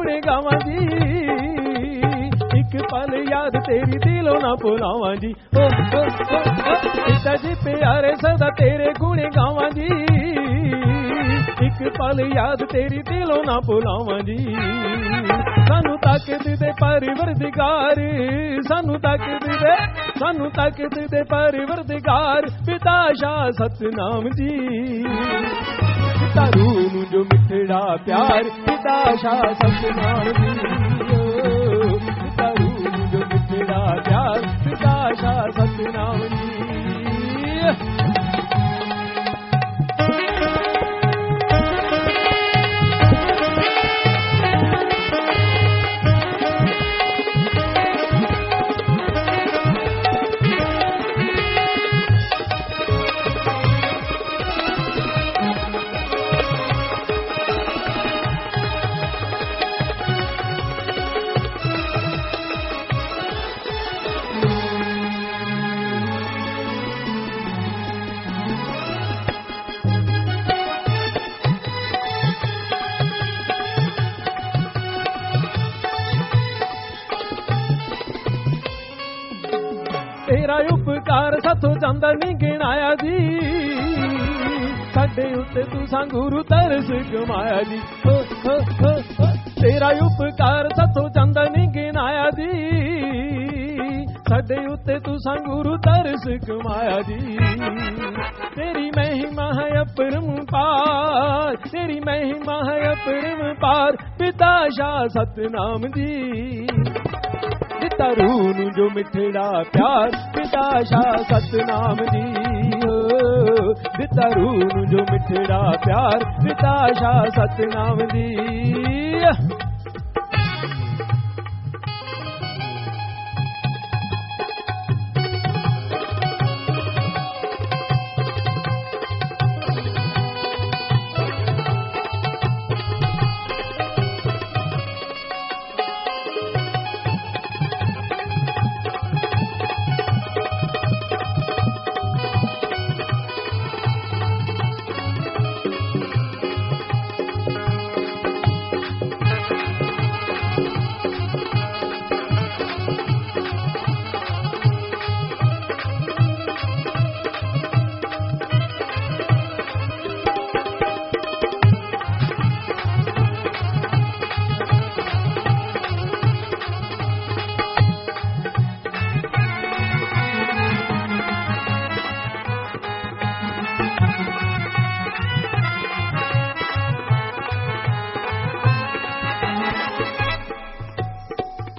गुणे गावां जी, एक पल याद तेरी दिलों ना भुलावां जी। ओ पिता जी प्यारे सदा तेरे गुणे गावां जी, एक पल याद तेरी दिलों ना भुलावां जी। सानू ताकत दे परवरदिगार, सानू ताकत दे परवरदिगार, पिता शाह सतनाम जी। पिता रूह नूं जो मिठड़ा प्यार, पिता शाह सतनाम जी। पिता रूह नूं जो मिठड़ा प्यार, पिता शाह सतनाम जी। तेरा उपकार साथों जांदा नहीं गिनाया जी, साडे उत्ते तुसां गुरु तरस कमाया जी। तेरा उपकार साथों जांदा नहीं गिनाया जी, साडे उत्ते तुसां गुरु तरस कमाया जी। तेरी महिमा है अपरंपार, तेरी महिमा है अपरंपार, पिता शाह सतनाम जी। पिता रूह नूं जो मिठड़ा प्यार, पिता शाह सतनाम जी। पिता रूह नूं जो मिठड़ा प्यार, पिता शाह सतनाम जी।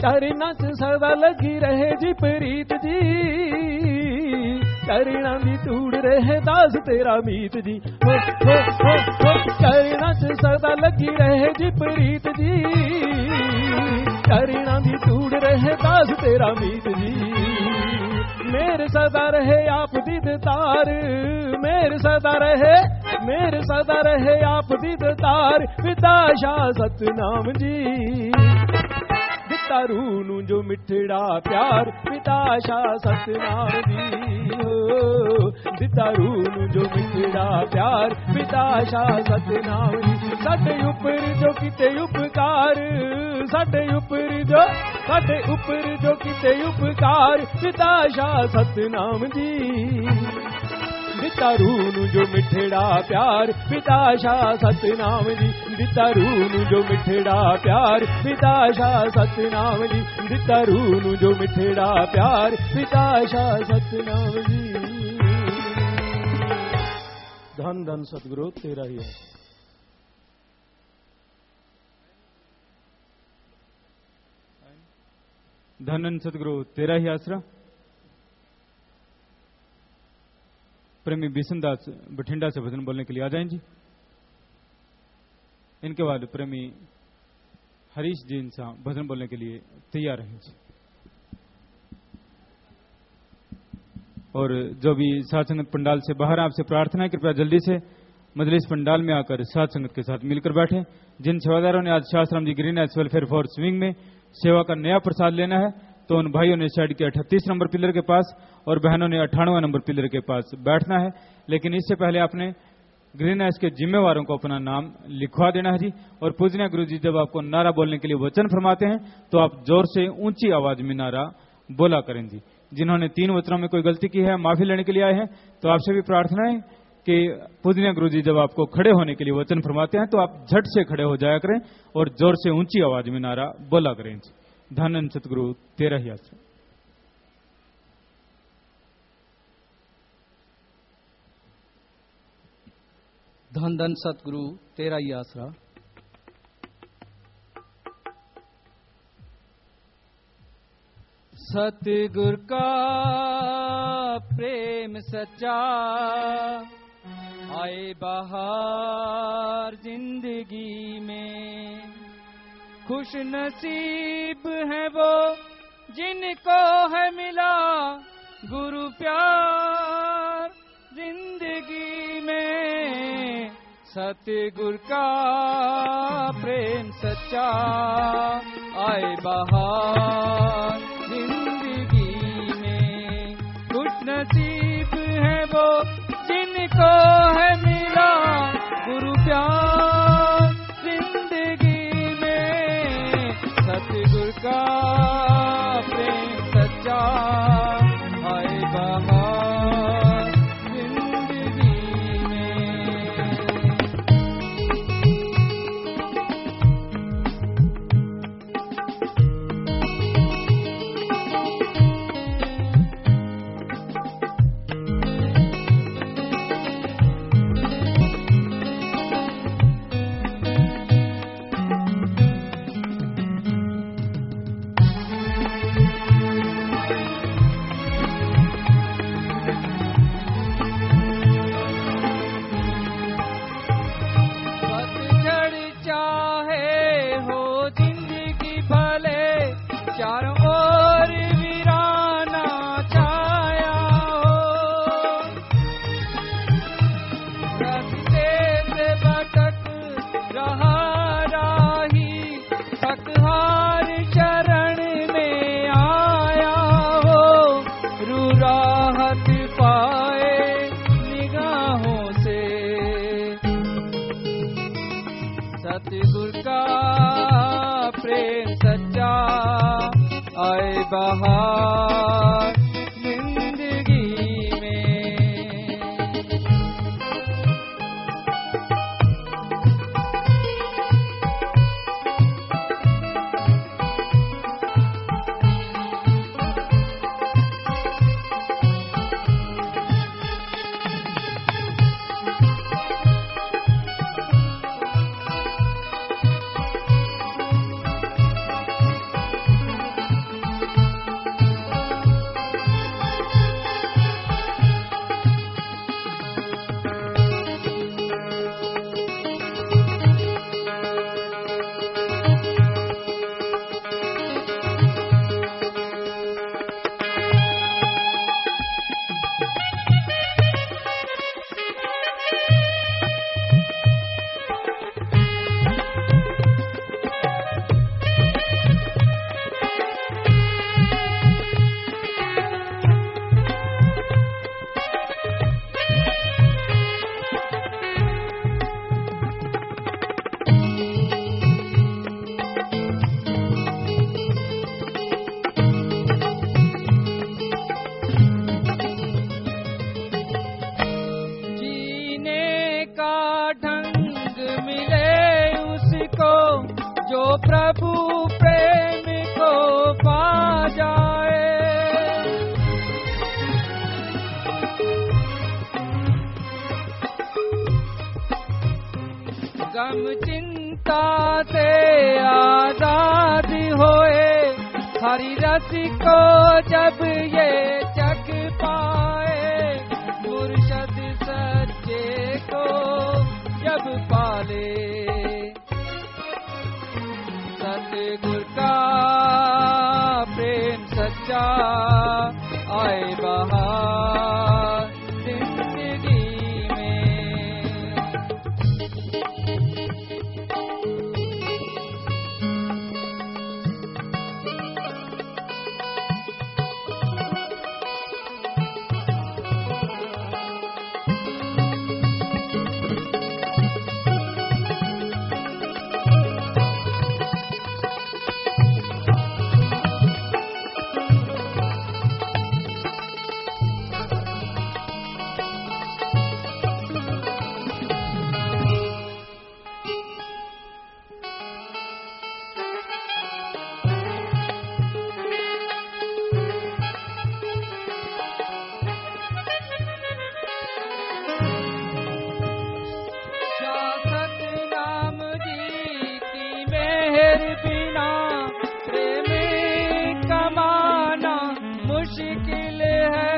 चरना च सदा लगी रहे जी प्रीत जी, चरना दी धूड़ रहे दास तेरा मीत जी। चरना च सदा लगी रहे जी प्रीत जी, चरना दी धूड़ रहे दास तेरा मीत जी। मेरे सदा रहे आप दीदार, मेरे सदा रहे आप दीदार, पिता शाह सतनाम जी। पिता रूह नूं जो मिठड़ा प्यार, पिता शाह सतनाम जी। पिता रूह नूं जो मिठड़ा प्यार, पिता शाह सतनाम जी। साडे उपर जो किते उपकार, साडे उपर जो किते उपकार, पिता शाह सतनाम जी। पिता रूह नूं जो मिठड़ा प्यार, पिता शाह सतनाम जी। पिता रूह नूं जो मिठड़ा प्यार, पिता शाह सतनाम जी। पिता रूह नूं जो मिठड़ा प्यार, पिता शाह सतनाम जी। धन धन सतगुरु तेरा ही है। धन सतगुरु तेरा ही आसरा। प्रेमी बिशनदास बठिंडा से भजन बोलने के लिए आ जाएं जी। इनके बाद प्रेमी हरीश जी इंसा भजन बोलने के लिए तैयार हैं जी। और जो भी साथ संगत पंडाल से बाहर, आपसे प्रार्थना है कृपया जल्दी से मजलिस पंडाल में आकर साथ संगत के साथ मिलकर बैठे। जिन सेवादारों ने आज Shah Satnam ji green S welfare force wing में सेवा का नया प्रसाद लेना है, तो उन भाइयों ने साइड के 38 नंबर पिलर के पास और बहनों ने 98 नंबर पिलर के पास बैठना है। लेकिन इससे पहले आपने ग्रीन हाउस के जिम्मेवारों को अपना नाम लिखवा देना है जी। और पूजनीय गुरु जी जब आपको नारा बोलने के लिए वचन फरमाते हैं तो आप जोर से ऊंची आवाज में नारा बोला करें जी। जिन्होंने 3 वचनों में कोई गलती की है, माफी लेने के लिए आए हैं, तो आपसे भी प्रार्थना है कि पूजनीय गुरु जी जब आपको खड़े होने के लिए वचन फरमाते हैं तो आप झट से खड़े हो जाया करें और जोर से ऊंची आवाज में नारा बोला करें जी। धन सतगुरु तेरा ही आश्रय। धन धन सतगुरु तेरा ही आसरा। सतगुर का प्रेम सच्चा आए बाहर जिंदगी में। खुश नसीब है वो जिनको है मिला गुरु प्यार जिंदगी में। सतगुर का प्रेम सच्चा आए बाहर जिंदगी में। खुश नसीब है वो जिनको है मिला गुरु प्यार जिंदगी में। सतगुर का प्रेम सच्चा आए बाहर बाहर जिंदगी में। प्रभु प्रेम को पा जाए। गम चिंता से आजाद होए, हरि रस को जब ये चख पाए, मुर्शद सच्चे को जब पाले, सतगुर का प्रेम सच्चा आए बाहर जिंदगी में। बिना प्रेम कमाना मुश्किल है।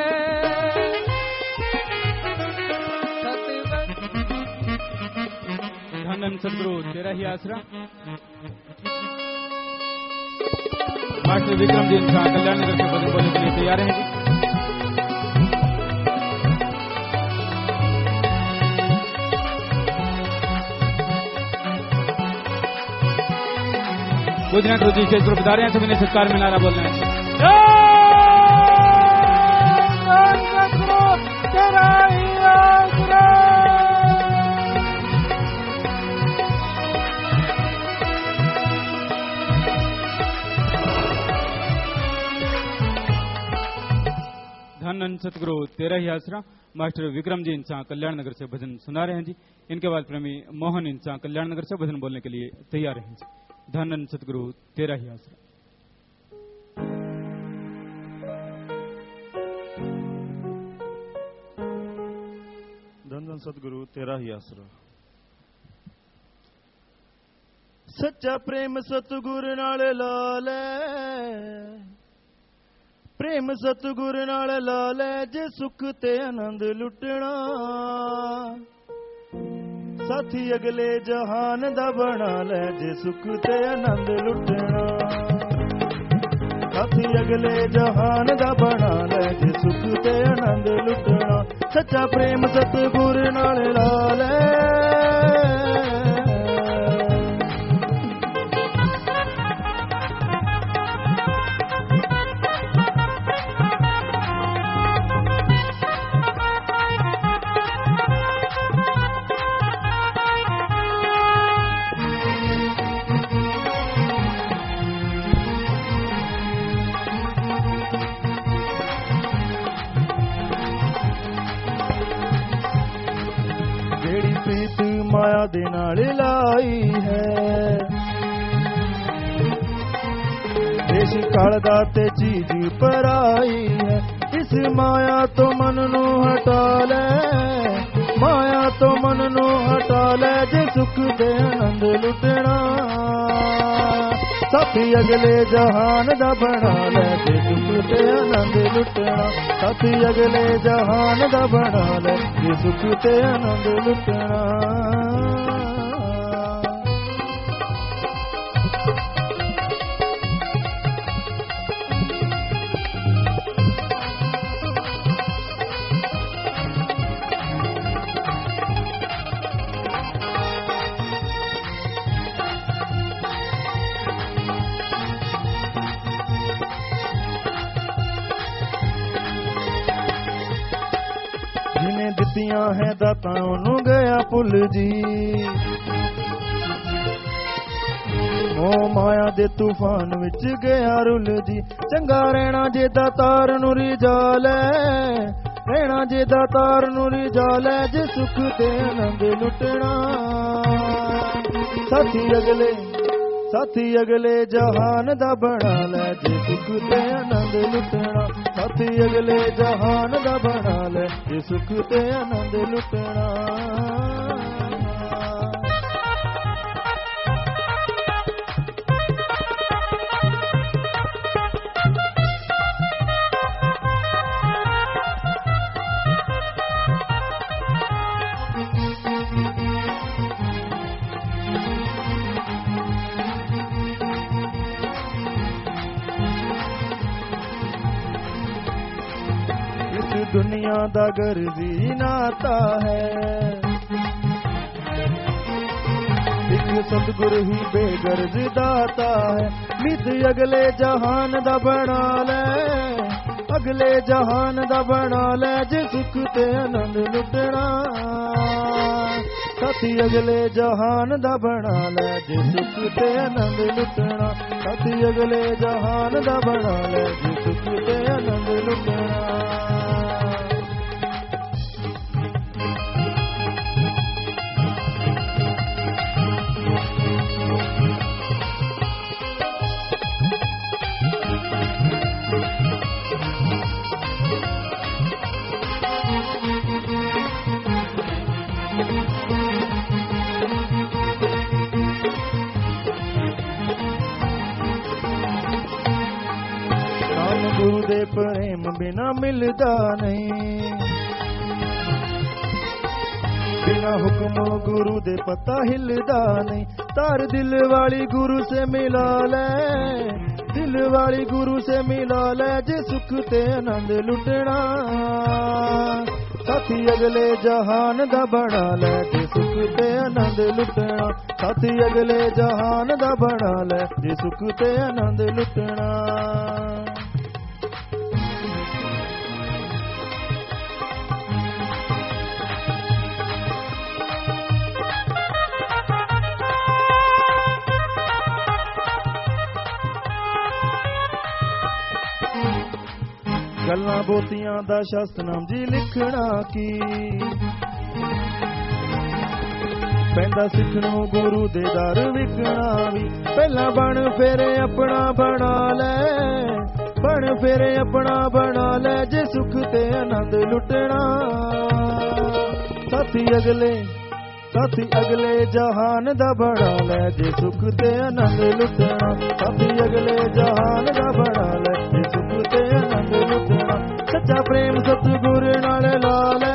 धन सदगुरु तेरा ही आसरा। मास्टर विक्रम जी इंसान कल्याण नगर से भजन बोलने के लिए तैयार हैं जी। गुजरात गुरु जी स्टेज पर बता रहे हैं, सभी ने सत्कार में नारा बोलना है। धन सतगुरु तेरा ही आसरा। मास्टर विक्रम जी इंसान कल्याण नगर से भजन सुना रहे हैं जी। इनके बाद प्रेमी मोहन इंसान कल्याण नगर से भजन बोलने के लिए तैयार हैं जी। धन सतगुरु तेरा ही आसरा। धन सतगुरु तेरा ही आसरा। सच्चा प्रेम सतगुरु नाल ला ले, प्रेम सतगुरु नाल ला ले, जे सुख ते आनंद लुटना। साथी अगले जहान दा बना ले, जे सुख ते आनंद लुटना। साथी अगले जहान दा बना ले, जे सुख ते आनंद लुटना। सच्चा प्रेम सतगुरु नाल ला ले, माया दे नाल लाई है। देश काल दा ते चीज पराई है। इस माया तो मन नू हटा ले, माया तो मन नू हटा ले, जे सुख दे आनंद लुटना। साथी अगले जहान दा बना ले, जे सुख दे आनंद लुटना। साथी अगले जहान दा बना ले, जे सुख दे आनंद लुटना। दित्तियां है दातां ओनू गया भुल जी। ओ माया दे तूफान विच गया रुल जी। चंगा रहना जे दातार नू रिझा ले, रहना जे दातार नू रिझा ले, जे सुख ते आनंद लुटना। साथी अगले जहान दा बना ले, जे सुख ते आनंद लुटना। साथी अगले जहान दा बना ले, जे सुख ते आनंद लुटना। दुनिया दा गर्जी नाता है, एक सतगुरु ही बेगर्ज दाता है। मित अगले जहान दा बना ले, अगले जहान दा बना ले, जे सुख ते आनंद लुटना। साथी अगले जहान दा बना ले, जे सुख ते आनंद लुटना। साथी अगले जहान दा बना ले, जे सुख ते आनंद लुटना। दे प्रेम बिना मिलदा नहीं, बिना हुक्म गुरु दे पता हिलदा नहीं। तार दिल वाली गुरु से मिला ले, दिल वाली गुरु से मिला ले, जे सुख ते आनंद लुटना। साथी अगले जहान दा बना ले, जे सुख ते आनंद लुटना। साथी अगले जहान दा बना ले, जे सुख ते आनंद लुटना। गल्लां बोतियां दा शास्त्रनाम जी लिखना की, पैंदा सिखणों गुरु दे दर विकना भी। पहला बन फेरे अपना बना ले, बन फेरे अपना बना ले, जे सुख ते आनंद लुटना। साथी अगले जहान दा बना ले, जे सुख ते आनंद लुटना। साथी अगले जहान दा बना ले, जे सुख ते आनंद लुटना। सच्चा प्रेम सतगुर नाल ला ले,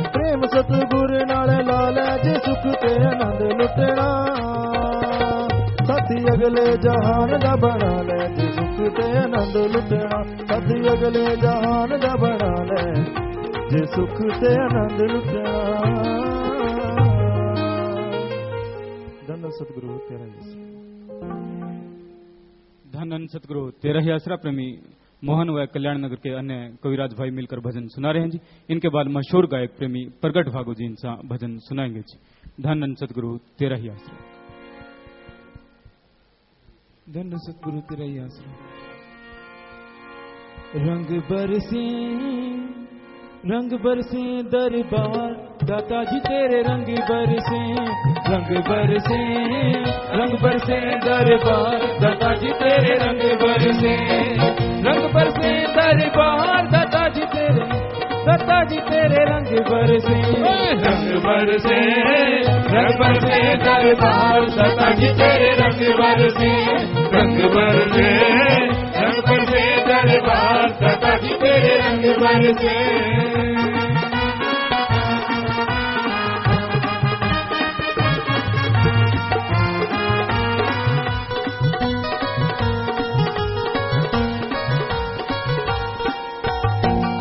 प्रेम सतगुर नाल ला ले, जे सुख ते आनंद लुटना। साथी अगले जहान दा बना ले, जे सुख ते आनंद लुटना। साथी अगले जहान दा बना ले, जे सुख ते आनंद लुटना। सतगुरु तेरा ही आसरा। धन सतगुरु तेरा ही आसरा प्रेमी मोहन व कल्याण नगर के अन्य कविराज भाई मिलकर भजन सुना रहे हैं जी। इनके बाद मशहूर गायक प्रेमी प्रगट भागो जी इनसा भजन सुनाएंगे जी। धन सतगुरु तेरा ही आसरा। धन सतगुरु तेरा ही आसरा। रंग बरसे दरबार दाता जी तेरे रंग बरसे, रंग बरसे दरबार दाता जी तेरे रंग बरसे, रंग बरसे दरबार दाता जी तेरे रंग बरसे, रंग बरसे दरबार दाता जी तेरे रंग बरसे, रंग बरसे दरबार दाता जी तेरे रंग बरसे।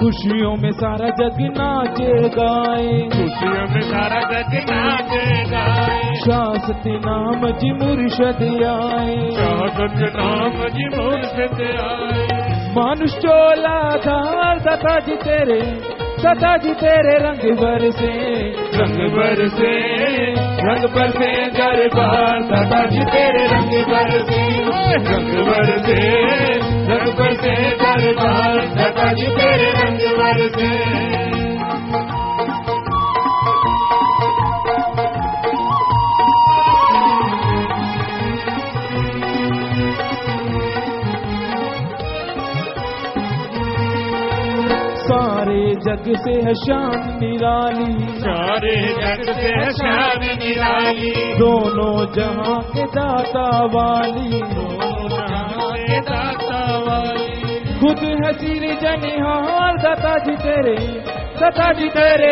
खुशियों में सारा जग नाचे गाए, खुशियों में सारा जग नाचे गाए, शासती नाम जी मुर्शद आए, शासत नाम जी मुर्शद आए। मानुष चोला धार दाता जी तेरे रंग बरसे, रंग बरसे दरबार दाता जी तेरे रंग बरसे, रंग बरसे दरबार दाता जी तेरे रंग बरसे। सारे जग से है शान निराली, सारे जग से है शान निराली, दोनों जहां के दाता वाली, दोनों जहां के दाता वाली। खुद है सिर जनिहार दाता जी तेरे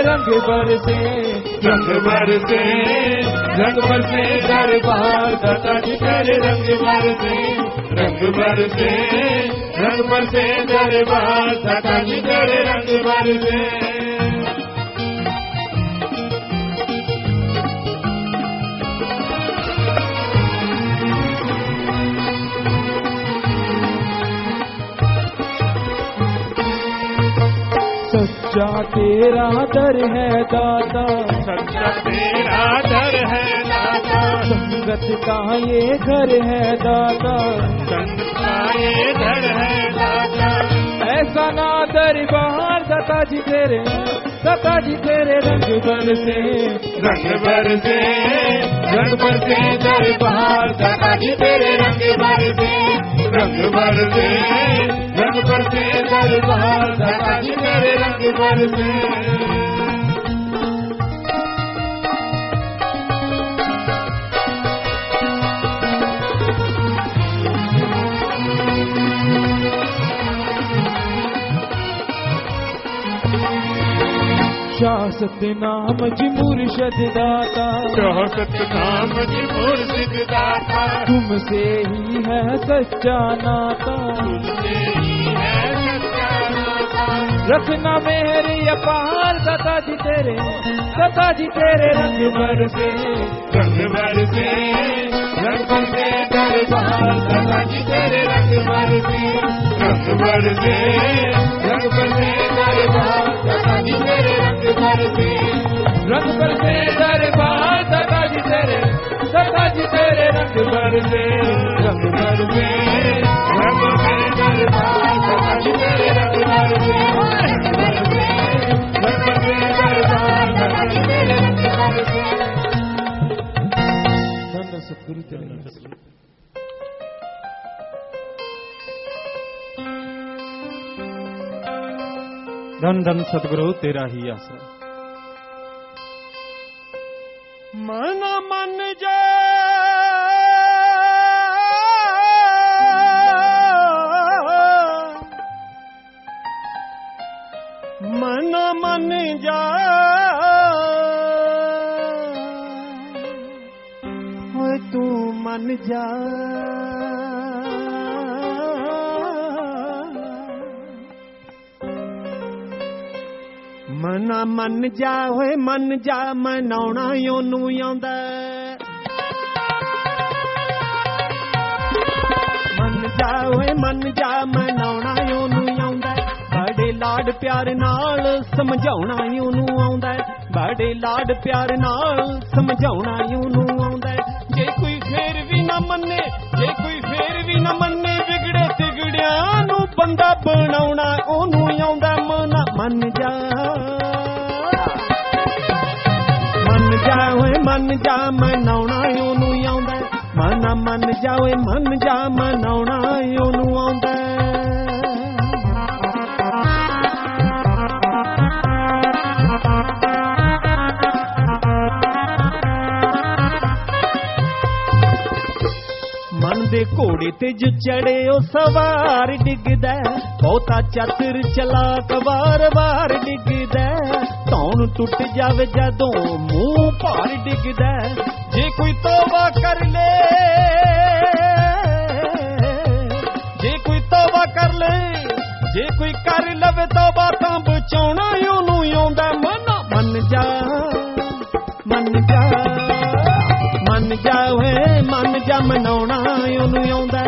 रंग बरसे, रंग बरसे दरबार दाता जी तेरे रंग बरसे, रंग बरसे दरबार दाता जी तेरे रंग बरसे। सच्चा तेरा दर है दाता, सच्चा तेरा दर है दाता, संगत का ये घर है दाता, संगत का ये घर है दाता। ऐसा ना दरबार दाता जी तेरे रंग बरसे, रंग बरसे दरबार दाता जी तेरे रंग बरसे, रंग बरसे दरबार दाता जी तेरे रंग बरसे। शाह सतनाम जी मुर्शद दाता, शाह सतनाम जी मुर्शिद दाता, तुमसे ही है सच्चा नाता, तुमसे ही है सच्चा नाता। रखना मेरी अपार दाता जी तेरे रंग बरसे, रंग बरसे रंग बरसे दरबार दाता जी तेरे रंग बरसे, रंग बरसे रंग बरसे दरबार दाता जी तेरे रंग बरसे, रंग बरसे दरबार दाता जी तेरे रंग बरसे, रंग बरसे रंग बरसे दरबार दाता जी तेरे रंग बरसे, रंग बरसे रंग बरसे दरबार दाता जी तेरे रंग बरसे। धन सतगुरु तेरे आसरे। धन धन सतगुरु तेरा ही आसरा। मन मन जा मन मन जा होए तू मन जा मना मन जा होए मन जा मनाउणा ओनू आउंदा मन जा होए मन जा मनाउणा ओनू आउंदा बड़े लाड प्यार नाल समझाउणा ओनू आउंदा बड़े लाड प्यार नाल समझाउणा ओनू आउंदा जे कोई फेर भी ना मन्ने जे कोई फेर भी ना मन्ने बिगड़े तिगड़ियां नू बंदा बनाउणा ओनू आउंदा मना मन जा होए मन जा मनाउणा ओनू आउंदा मना मन जा होए मन जा मनाउणा ओनू आउंदा मन दे घोड़े ते जो चढ़े ओ सवार डिगदा बहुता चतुर चलाक वार वार डिगदा धौन टुट जावे जदों मुंह भार डिगदा जे कोई तौबा कर ले जे कोई तौबा कर ले जे कोई कर लवे तौबा तां बचाउणा ओनू आउंदा मना मन जा मन जा मन जा वे मन जा मनाउणा ओनू आउंदा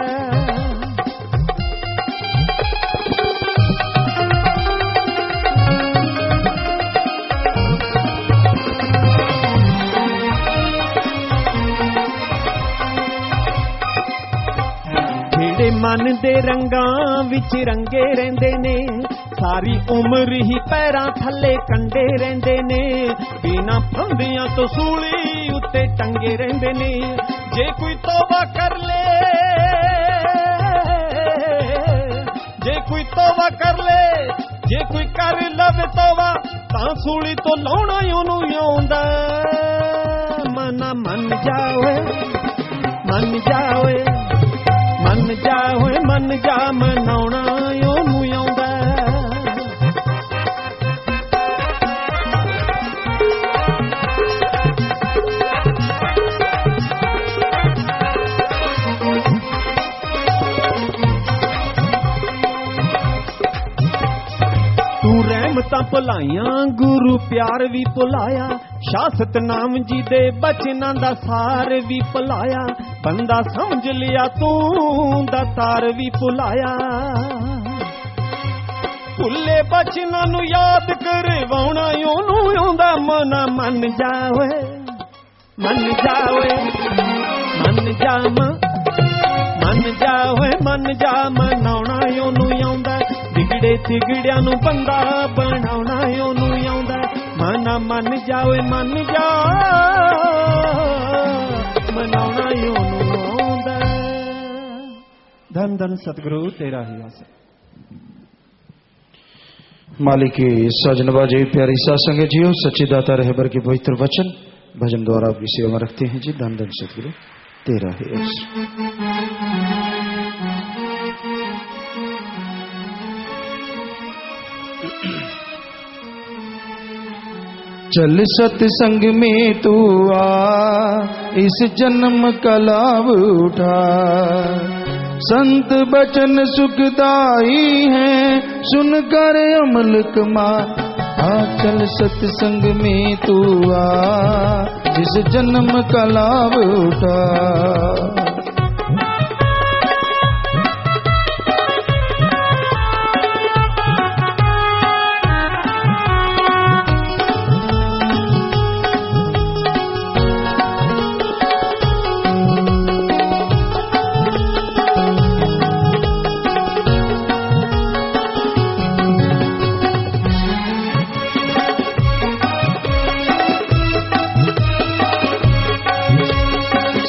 मन दे रंगां विच रंगे रहिंदे ने सारी उम्र ही पैरां थल्ले कंडे रहिंदे ने बिना फंदियां तो सूली उत्ते टंगे रहिंदे ने जे कोई तौबा कर ले जे कोई तौबा कर ले जे कोई कर लवे तौबा तां सूली तो लाउणा ओनू आउंदा मना मन जावे मन जावे मन जा होए मन जा मनाउणा ओनू आउंदा तू रहमतां भुलाइयां गुरु प्यार भी भुलाया शाह सतनाम जी दे बचनां दा सार भी भुलाया बंदा समझ लिया तू दातार भी भुलाया भुले बचनां नू याद करवाउणा ओनू आउंदा मना मन जावे मन जावे मन जा मन जावे मन जा मनाउणा ओनू आउंदा बिगड़े तिगड़ियां नू बंदा बनाउणा ओनू आउंदा मना मन जावे मन जा मनाउणा ओनू आउंदा धन धन सतगुरु तेरा ही आसरा। मालिक की सजनबाजी प्यारी सासंग जियो सच्ची दाता रहबर के पवित्र वचन भजन द्वारा आपकी सेवा में रखते हैं जी। धन धन सतगुरु तेरा ही आसरा। चल सत्संग में तू आ, इस जन्म का लाभ उठा। संत बचन सुखदाई है, सुनकर अमल कमा। चल सत्संग में तू आ, इस जन्म का लाभ उठा।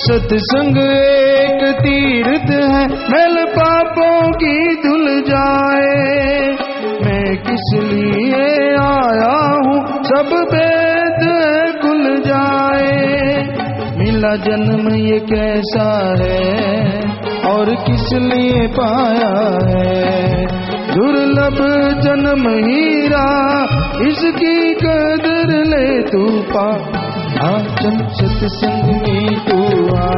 सत्संग एक तीर्थ है, मैल पापों की धुल जाए। मैं किस लिए आया हूँ, सब वेद खुल जाए। मिला जन्म ये कैसा है, और किस लिए पाया है। दुर्लभ जन्म हीरा, इसकी कदर ले तू पा। चल सत्संग में तू आ।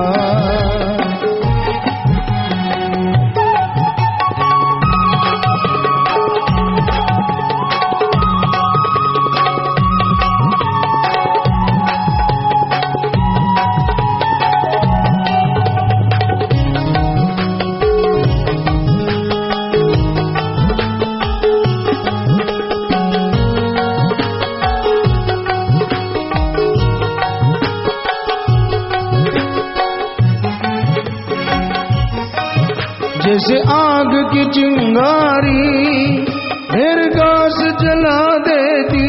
जैसे आग की चिंगारी फिर घास जला देती,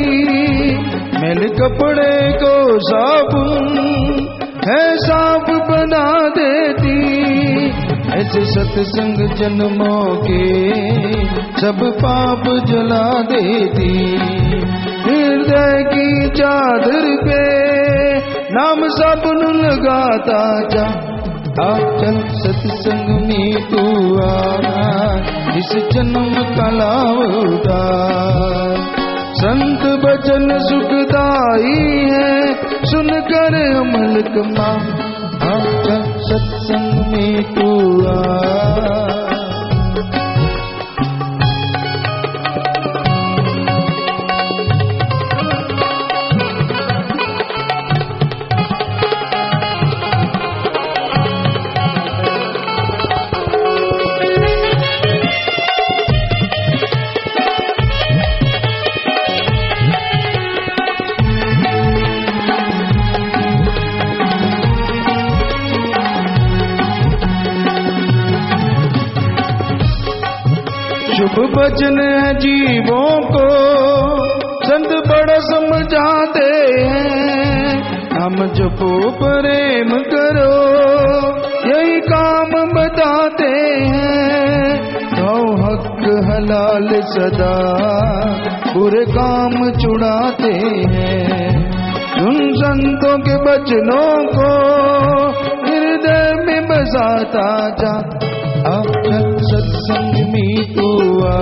मैल कपड़े को साबुन है साफ बना देती। ऐसे सत्संग जन्मों के सब पाप जला देती। हृदय की चादर पे नाम साबुन लगाता जा। चल सत्संग में तू आ, इस जन्म का लाभ उठा। संत बचन सुखदाई है, सुनकर अमल कमा। चल सत्संग में तू आ। शुभ वचन है जीवों को, संत बड़ा समझाते हैं। हम जपो प्रेम करो, यही काम बताते हैं। तो हक हलाल सदा बुरे काम छुड़ाते हैं। उन संतों के वचनों को हृदय में बसाता जा। सत्संग में तू आ।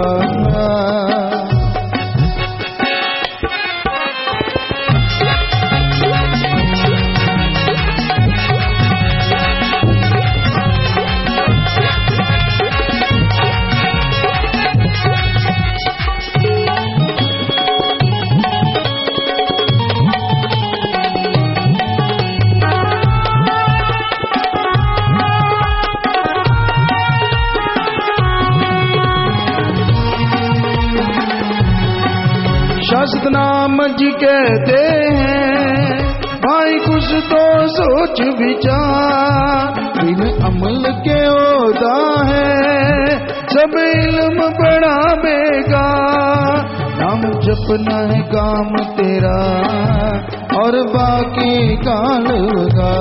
शास्त्र नाम जी कहते हैं, भाई कुछ तो सोच विचार। बिन अमल के होता है सब इल्म बड़ा बेकार। नाम जपना है काम तेरा, और बाकी काल का।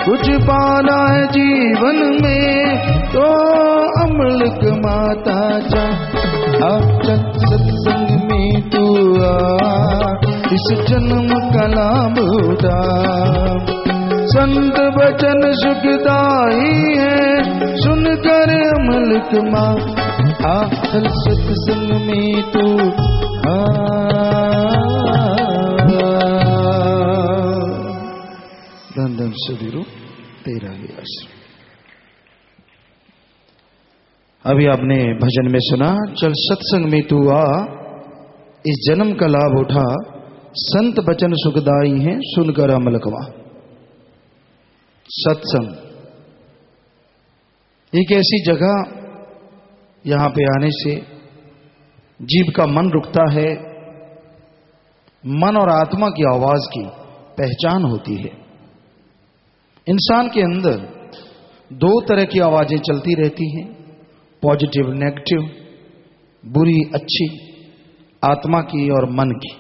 कुछ पाना है जीवन में तो अमल कमाता जा। चल सत्संग में तू आ, इस जन्म का लाभ उठा। संत वचन सुखदाई है, सुनकर अमल कमा। चल सत्संग में तू आ। धन सदगुरु तेरा ही आश्रय। अभी आपने भजन में सुना, चल सत्संग में तू आ, इस जन्म का लाभ उठा, संत बचन सुखदाई हैं सुनकर अमल कमा। सत्संग एक ऐसी जगह, यहां पे आने से जीव का मन रुकता है, मन और आत्मा की आवाज की पहचान होती है। इंसान के अंदर दो तरह की आवाजें चलती रहती हैं, पॉजिटिव नेगेटिव, बुरी अच्छी, आत्मा की और मन की।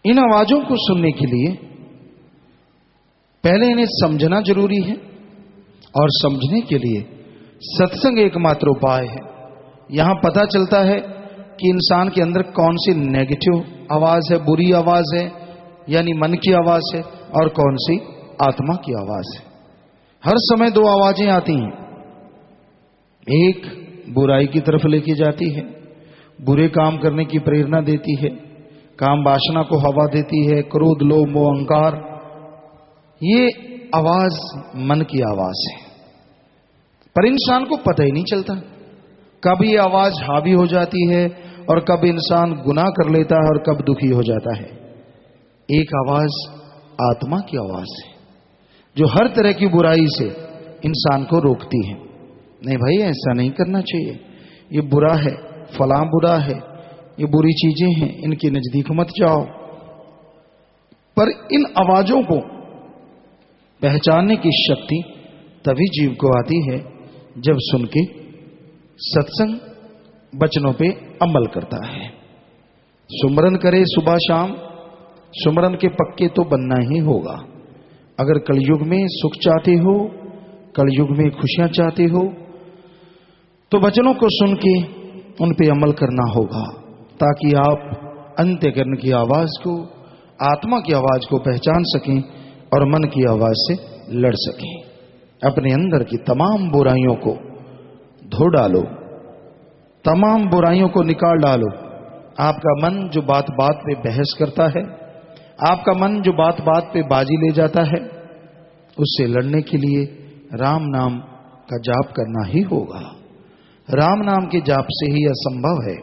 इन आवाजों को सुनने के लिए पहले इन्हें समझना जरूरी है, और समझने के लिए सत्संग एकमात्र उपाय है। यहां पता चलता है कि इंसान के अंदर कौन सी नेगेटिव आवाज है, बुरी आवाज है, यानी मन की आवाज है, और कौन सी आत्मा की आवाज है। हर समय दो आवाजें आती हैं, एक बुराई की तरफ लेके जाती है, बुरे काम करने की प्रेरणा देती है, काम वासना को हवा देती है, क्रोध लोभ मोह अहंकार, ये आवाज मन की आवाज है। पर इंसान को पता ही नहीं चलता कब ये आवाज हावी हो जाती है और कब इंसान गुनाह कर लेता है और कब दुखी हो जाता है। एक आवाज आत्मा की आवाज है जो हर तरह की बुराई से इंसान को रोकती है। नहीं भाई, ऐसा नहीं करना चाहिए, ये बुरा है, फलां बुरा है, ये बुरी चीजें हैं, इनके नजदीक मत जाओ। पर इन आवाजों को पहचानने की शक्ति तभी जीव को आती है जब सुन के सत्संग वचनों पे अमल करता है। सुमरन करे सुबह शाम, सुमरन के पक्के तो बनना ही होगा। अगर कलयुग में सुख चाहते हो, कलयुग में खुशियां चाहते हो, तो वचनों को सुन के उन पे अमल करना होगा, ताकि आप अंतःकरण की आवाज को, आत्मा की आवाज को पहचान सकें और मन की आवाज से लड़ सकें। अपने अंदर की तमाम बुराइयों को धो डालो, तमाम बुराइयों को निकाल डालो। आपका मन जो बात बात पे बहस करता है, आपका मन जो बात बात पे बाजी ले जाता है, उससे लड़ने के लिए राम नाम का जाप करना ही होगा। राम नाम के जाप से ही असंभव है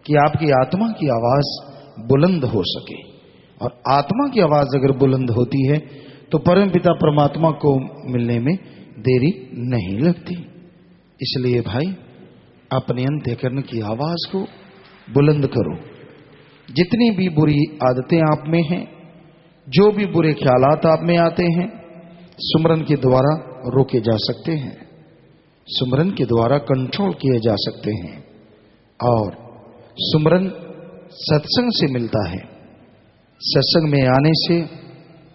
कि आपकी आत्मा की आवाज बुलंद हो सके, और आत्मा की आवाज अगर बुलंद होती है तो परमपिता परमात्मा को मिलने में देरी नहीं लगती। इसलिए भाई, अपने अंतःकरण की आवाज को बुलंद करो। जितनी भी बुरी आदतें आप में हैं, जो भी बुरे ख्यालात आप में आते हैं, सुमरन के द्वारा रोके जा सकते हैं, सुमरन के द्वारा कंट्रोल किए जा सकते हैं। और सुमरन सत्संग से मिलता है। सत्संग में आने से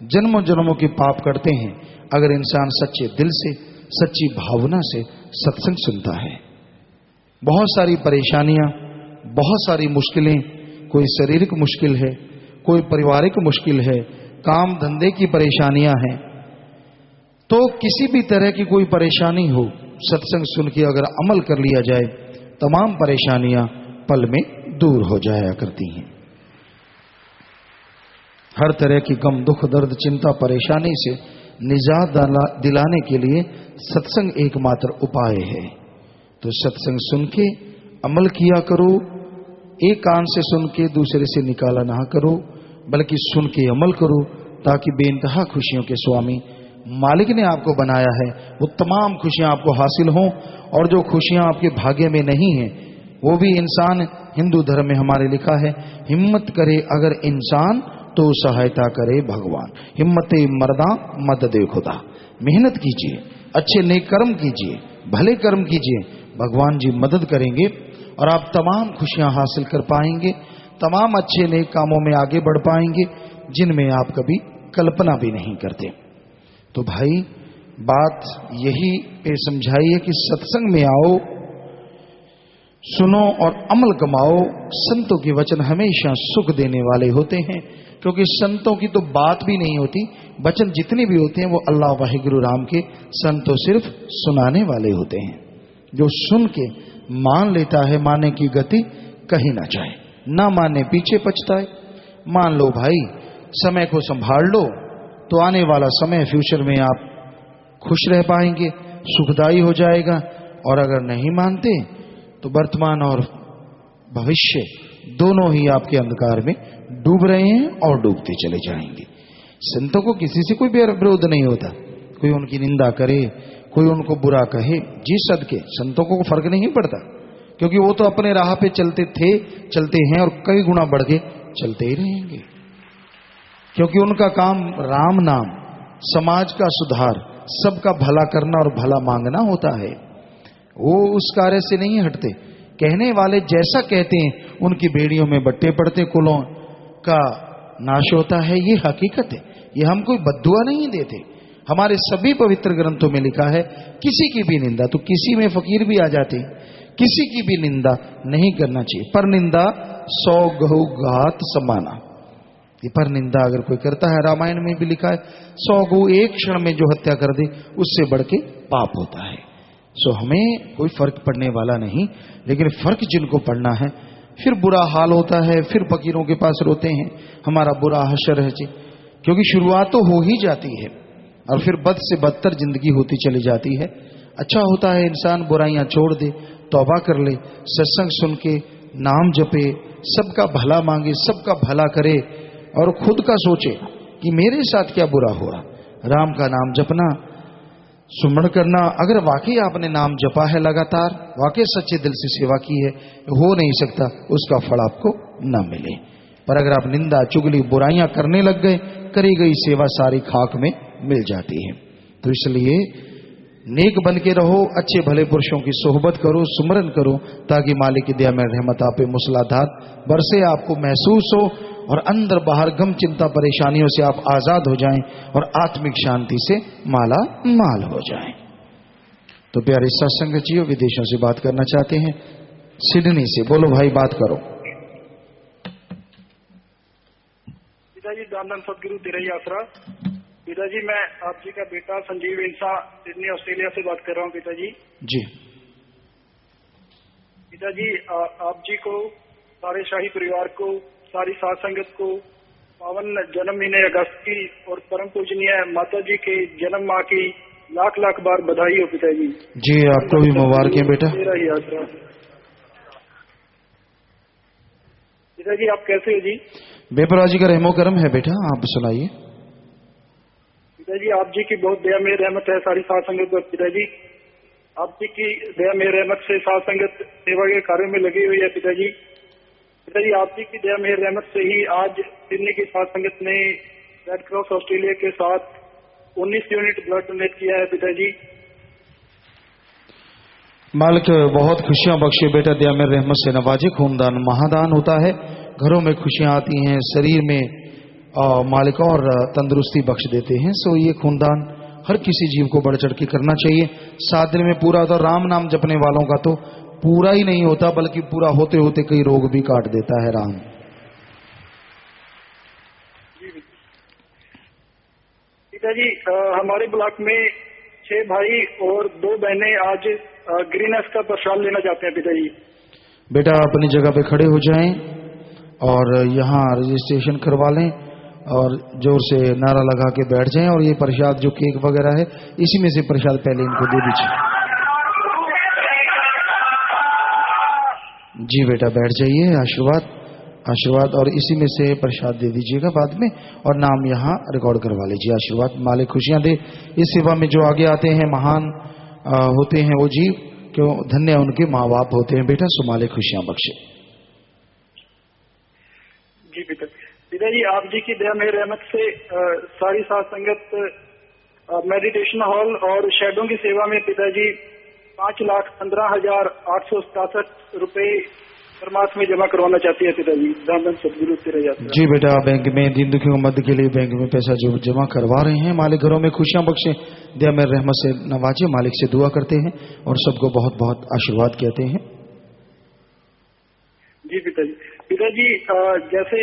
जन्मों जन्मों के पाप करते हैं अगर इंसान सच्चे दिल से, सच्ची भावना से सत्संग सुनता है। बहुत सारी परेशानियां, बहुत सारी मुश्किलें, कोई शारीरिक मुश्किल है, कोई पारिवारिक मुश्किल है, काम धंधे की परेशानियां हैं, तो किसी भी तरह की कोई परेशानी हो, सत्संग सुन के अगर अमल कर लिया जाए, तमाम परेशानियां पल में दूर हो जाया करती हैं। हर तरह की गम दुख दर्द चिंता परेशानी से निजात दिलाने के लिए सत्संग एकमात्र उपाय है। तो सत्संग सुन के अमल किया करो। एक कान से सुन के दूसरे से निकाला ना करो, बल्कि सुन के अमल करो, ताकि बेइंतहा खुशियों के स्वामी मालिक ने आपको बनाया है वो तमाम खुशियां आपको हासिल हों। और जो खुशियां आपके भाग्य में नहीं है, वो भी इंसान, हिंदू धर्म में हमारे लिखा है, हिम्मत करे अगर इंसान तो सहायता करे भगवान। हिम्मते मर्दा मत दे खुदा। मेहनत कीजिए, अच्छे नेक कर्म कीजिए, भले कर्म कीजिए, भगवान जी मदद करेंगे और आप तमाम खुशियां हासिल कर पाएंगे, तमाम अच्छे नेक कामों में आगे बढ़ पाएंगे जिनमें आप कभी कल्पना भी नहीं करते। तो भाई, बात यही पे समझाई है कि सत्संग में आओ, सुनो और अमल कमाओ। संतों के वचन हमेशा सुख देने वाले होते हैं, क्योंकि संतों की तो बात भी नहीं होती, वचन जितने भी होते हैं वो अल्लाह वाहिगुरु राम के, संतों सिर्फ सुनाने वाले होते हैं। जो सुन के मान लेता है, माने की गति कहीं ना जाए, ना माने पीछे पछताए। मान लो भाई, समय को संभाल लो, तो आने वाला समय फ्यूचर में आप खुश रह पाएंगे, सुखदायी हो जाएगा। और अगर नहीं मानते तो वर्तमान और भविष्य दोनों ही आपके अंधकार में डूब रहे हैं और डूबते चले जाएंगे। संतों को किसी से कोई विरोध नहीं होता, कोई उनकी निंदा करे, कोई उनको बुरा कहे, जी सदके संतों को फर्क नहीं पड़ता, क्योंकि वो तो अपने राह पे चलते थे, चलते हैं और कई गुना बढ़ के चलते ही रहेंगे। क्योंकि उनका काम राम नाम, समाज का सुधार, सबका भला करना और भला मांगना होता है। वो उस कार्य से नहीं हटते। कहने वाले जैसा कहते हैं उनकी बेड़ियों में बट्टे पड़ते, कुलों का नाश होता है, ये हकीकत है। ये हम कोई बद्दुआ नहीं देते। हमारे सभी पवित्र ग्रंथों में लिखा है किसी की भी निंदा, तो किसी में फकीर भी आ जाते हैं, किसी की भी निंदा नहीं करना चाहिए। पर निंदा 100 गहु घात समाना। ये पर निंदा अगर कोई करता है, रामायण में भी लिखा है 100 गौ एक क्षण में जो हत्या कर दे उससे बढ़ के पाप होता है। सो हमें कोई फर्क पड़ने वाला नहीं, लेकिन फर्क जिनको पड़ना है, फिर बुरा हाल होता है, फिर फकीरों के पास रोते हैं हमारा बुरा हशर है जी, क्योंकि शुरुआत तो हो ही जाती है और फिर बद से बदतर जिंदगी होती चली जाती है। अच्छा होता है इंसान बुराइयां छोड़ दे, तौबा कर ले, सत्संग सुन के नाम जपे, सबका भला मांगे, सबका भला करे और खुद का सोचे कि मेरे साथ क्या बुरा हुआ। राम का नाम जपना, सुमरण करना। अगर वाकई आपने नाम जपा है लगातार, वाकई सच्चे दिल से सेवा की है, हो नहीं सकता उसका फल आपको न मिले। पर अगर आप निंदा, चुगली, बुराइयां करने लग गए, करी गई सेवा सारी खाक में मिल जाती है। तो इसलिए नेक बन के रहो, अच्छे भले पुरुषों की सोहबत करो, सुमरन करो, ताकि मालिक की दया में रहमत आप पे मूसलाधार बरसे, आपको महसूस हो और अंदर बाहर गम, चिंता, परेशानियों से आप आजाद हो जाएं और आत्मिक शांति से माला माल हो जाएं। तो प्यारे सत्संग जी, विदेशों से बात करना चाहते हैं, सिडनी से। बोलो भाई, बात करो। पिताजी दानंद सतगुरु तेरा ही आसरा। पिताजी मैं आप जी का बेटा संजीव इंसा सिडनी ऑस्ट्रेलिया से बात कर रहा हूँ पिताजी। जी पिताजी, आप जी को, सारे शाही परिवार को, सारी साध संगत को पावन जन्म महीने अगस्त की और परम पूजनीय माता जी के जन्म माह की लाख लाख बार बधाई हो पिताजी। जी आपको भी मुबारक है बेटा। तेरा ही आसरा। पिताजी आप कैसे हो जी? बेपरा जी का रहमो करम है बेटा, आप सुनाइए। पिताजी आप जी की बहुत दया में रहमत है सारी साध संगत पर। पिताजी आप जी की दया में रहमत से साध संगत सेवा के कार्यों में लगी हुई है पिताजी। पिताजी आप जी की दया में रहमत से ही आज सिडनी की साध संगत ने रेड क्रॉस ऑस्ट्रेलिया के साथ 19 यूनिट ब्लड डोनेट किया है पिताजी। मालिक बहुत खुशियां बख्शे बेटा, दया में रहमत से नवाजे। खूनदान महादान होता है, घरों में खुशियां आती हैं, शरीर में मालिक और तंदुरुस्ती बख्श देते हैं। सो ये खूनदान हर किसी जीव को बढ़ चढ़ के करना चाहिए। 7 दिन में पूरा होता। राम नाम जपने वालों का तो पूरा ही नहीं होता, बल्कि पूरा होते होते कई रोग भी काट देता है राम। पिताजी हमारे ब्लॉक में 6 भाई और 2 बहनें आज ग्रीनस का प्रसाद लेना चाहते हैं पिताजी। बेटा अपनी जगह पे खड़े हो जाएं और यहाँ रजिस्ट्रेशन करवा लें और जोर से नारा लगा के बैठ जाएं। और ये प्रसाद जो केक वगैरह है, इसी में से प्रसाद पहले इनको दे दीजिए। जी बेटा बैठ जाइए, आशीर्वाद आशीर्वाद। और इसी में से प्रसाद दे दीजिएगा बाद में, और नाम यहाँ रिकॉर्ड करवा लीजिए। आशीर्वाद। मालिक खुशियां दे। इस सेवा में जो आगे आते हैं महान होते हैं वो जीव, क्यों धन्य उनके माँ बाप होते हैं बेटा। सो मालिक खुशियां बख्शे। जी पिताजी आप जी की दया में रहमत से सारी साध संगत मेडिटेशन हॉल और शेडों की सेवा में पिताजी 5,15,867 रुपए परमात्मा में जमा करवाना चाहती है पिताजी। धन्य सतगुरु तेरा यात्रा। जी बेटा बैंक में दीन दुखियों मदद के लिए बैंक में पैसा जो जमा करवा रहे हैं, मालिक घरों में खुशियां बख्शे, दया में रहमत से नवाजे। मालिक से दुआ करते हैं और सबको बहुत बहुत आशीर्वाद कहते हैं। जी पिताजी जैसे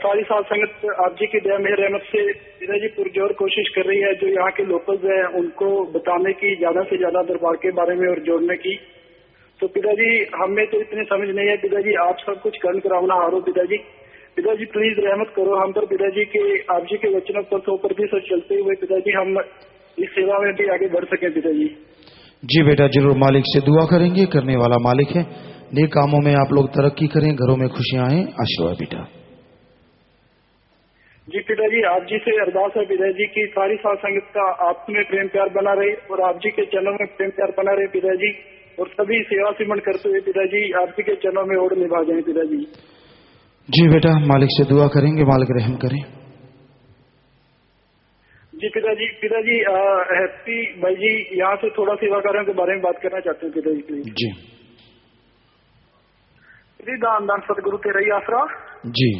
सारी साध संगत आप जी की दया में रहमत से पिताजी पुरजोर कोशिश कर रही है, जो यहाँ के लोकल्स हैं उनको बताने की, ज्यादा से ज्यादा दरबार के बारे में और जोड़ने की। तो पिताजी हमें तो इतनी समझ नहीं है पिताजी, आप सब कुछ कर्ण करावना हारो पिताजी। पिताजी प्लीज रहमत करो हम पर पिताजी के आप जी के वचनों पर 100% चलते हुए पिताजी हम इस सेवा में भी आगे बढ़ सके पिताजी। जी बेटा जरूर, मालिक से दुआ करेंगे, करने वाला मालिक है। नेक कामों में आप लोग तरक्की करें, घरों में खुशियां आए। आशीर्वाद बेटा। जी पिताजी आप जी से अरदास है पिताजी की सारी साथ संगत का आप में प्रेम प्यार बना रहे और आप जी के चरणों में प्रेम प्यार बना रहे पिताजी, और सभी सेवा सिमरण करते हुए पिताजी आप जी के चरणों में ओर निभा जाए पिताजी। जी बेटा मालिक से दुआ करेंगे, मालिक रहम करें। जी पिताजी हैप्पी भाई जी यहाँ से थोड़ा सेवा कार्यों के बारे में बात करना चाहते हैं पिताजी प्लीज। जी दान दान सतगुरु तेरा ही आसरा। जी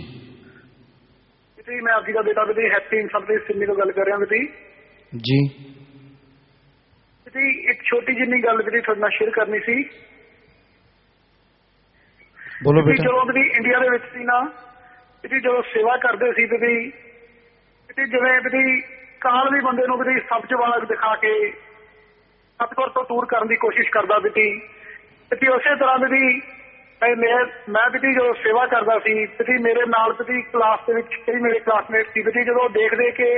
मैं आप जी का बेटा भी हैप्पी इंसान सिडनी को गल कर रहा भी जी एक छोटी जिन्नी गल भी थोड़े नाल शेयर करनी सी। बोलो बेटा। चलो भी इंडिया दे विच सी ना जो सेवा करते सी जिवें भी काल भी बंदे नूं भी सब च वाला दिखा के सतगुर तो दूर करने की कोशिश करता भी उसे तरह भी मैं भी जो सेवा करता सी मेरे नाल भी क्लास के कई मेरे क्लासमेट सी भी जो देखते कि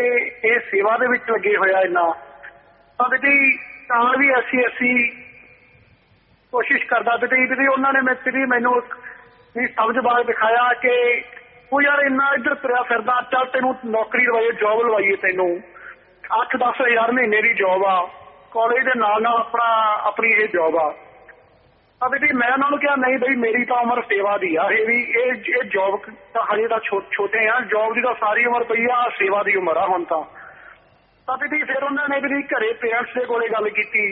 ये सेवा दे विच लगे होया इन्ना भी काल भी ऐसी कोशिश करता भी उन्होंने मैनू समझ बाग दिखाया कि वो यार इन्ना इधर तुरया फिरदा, चल तेनू नौकरी लवाइए, जॉब लवाइए, तेनू 8-10 हज़ार महीने की जॉब आ, कॉलेज के नाल अपनी ये जॉब आ। भी मैं उन्होंने कहा नहीं बई मेरी तो उम्र सेवा की आ, ये जॉब हजे तो छोटे आ, जॉब की तो सारी उम्र पई आ, सेवा की उम्र आ हुण तो भी। फिर उन्होंने भी घरे पेरेंट्स के कोले गल की कि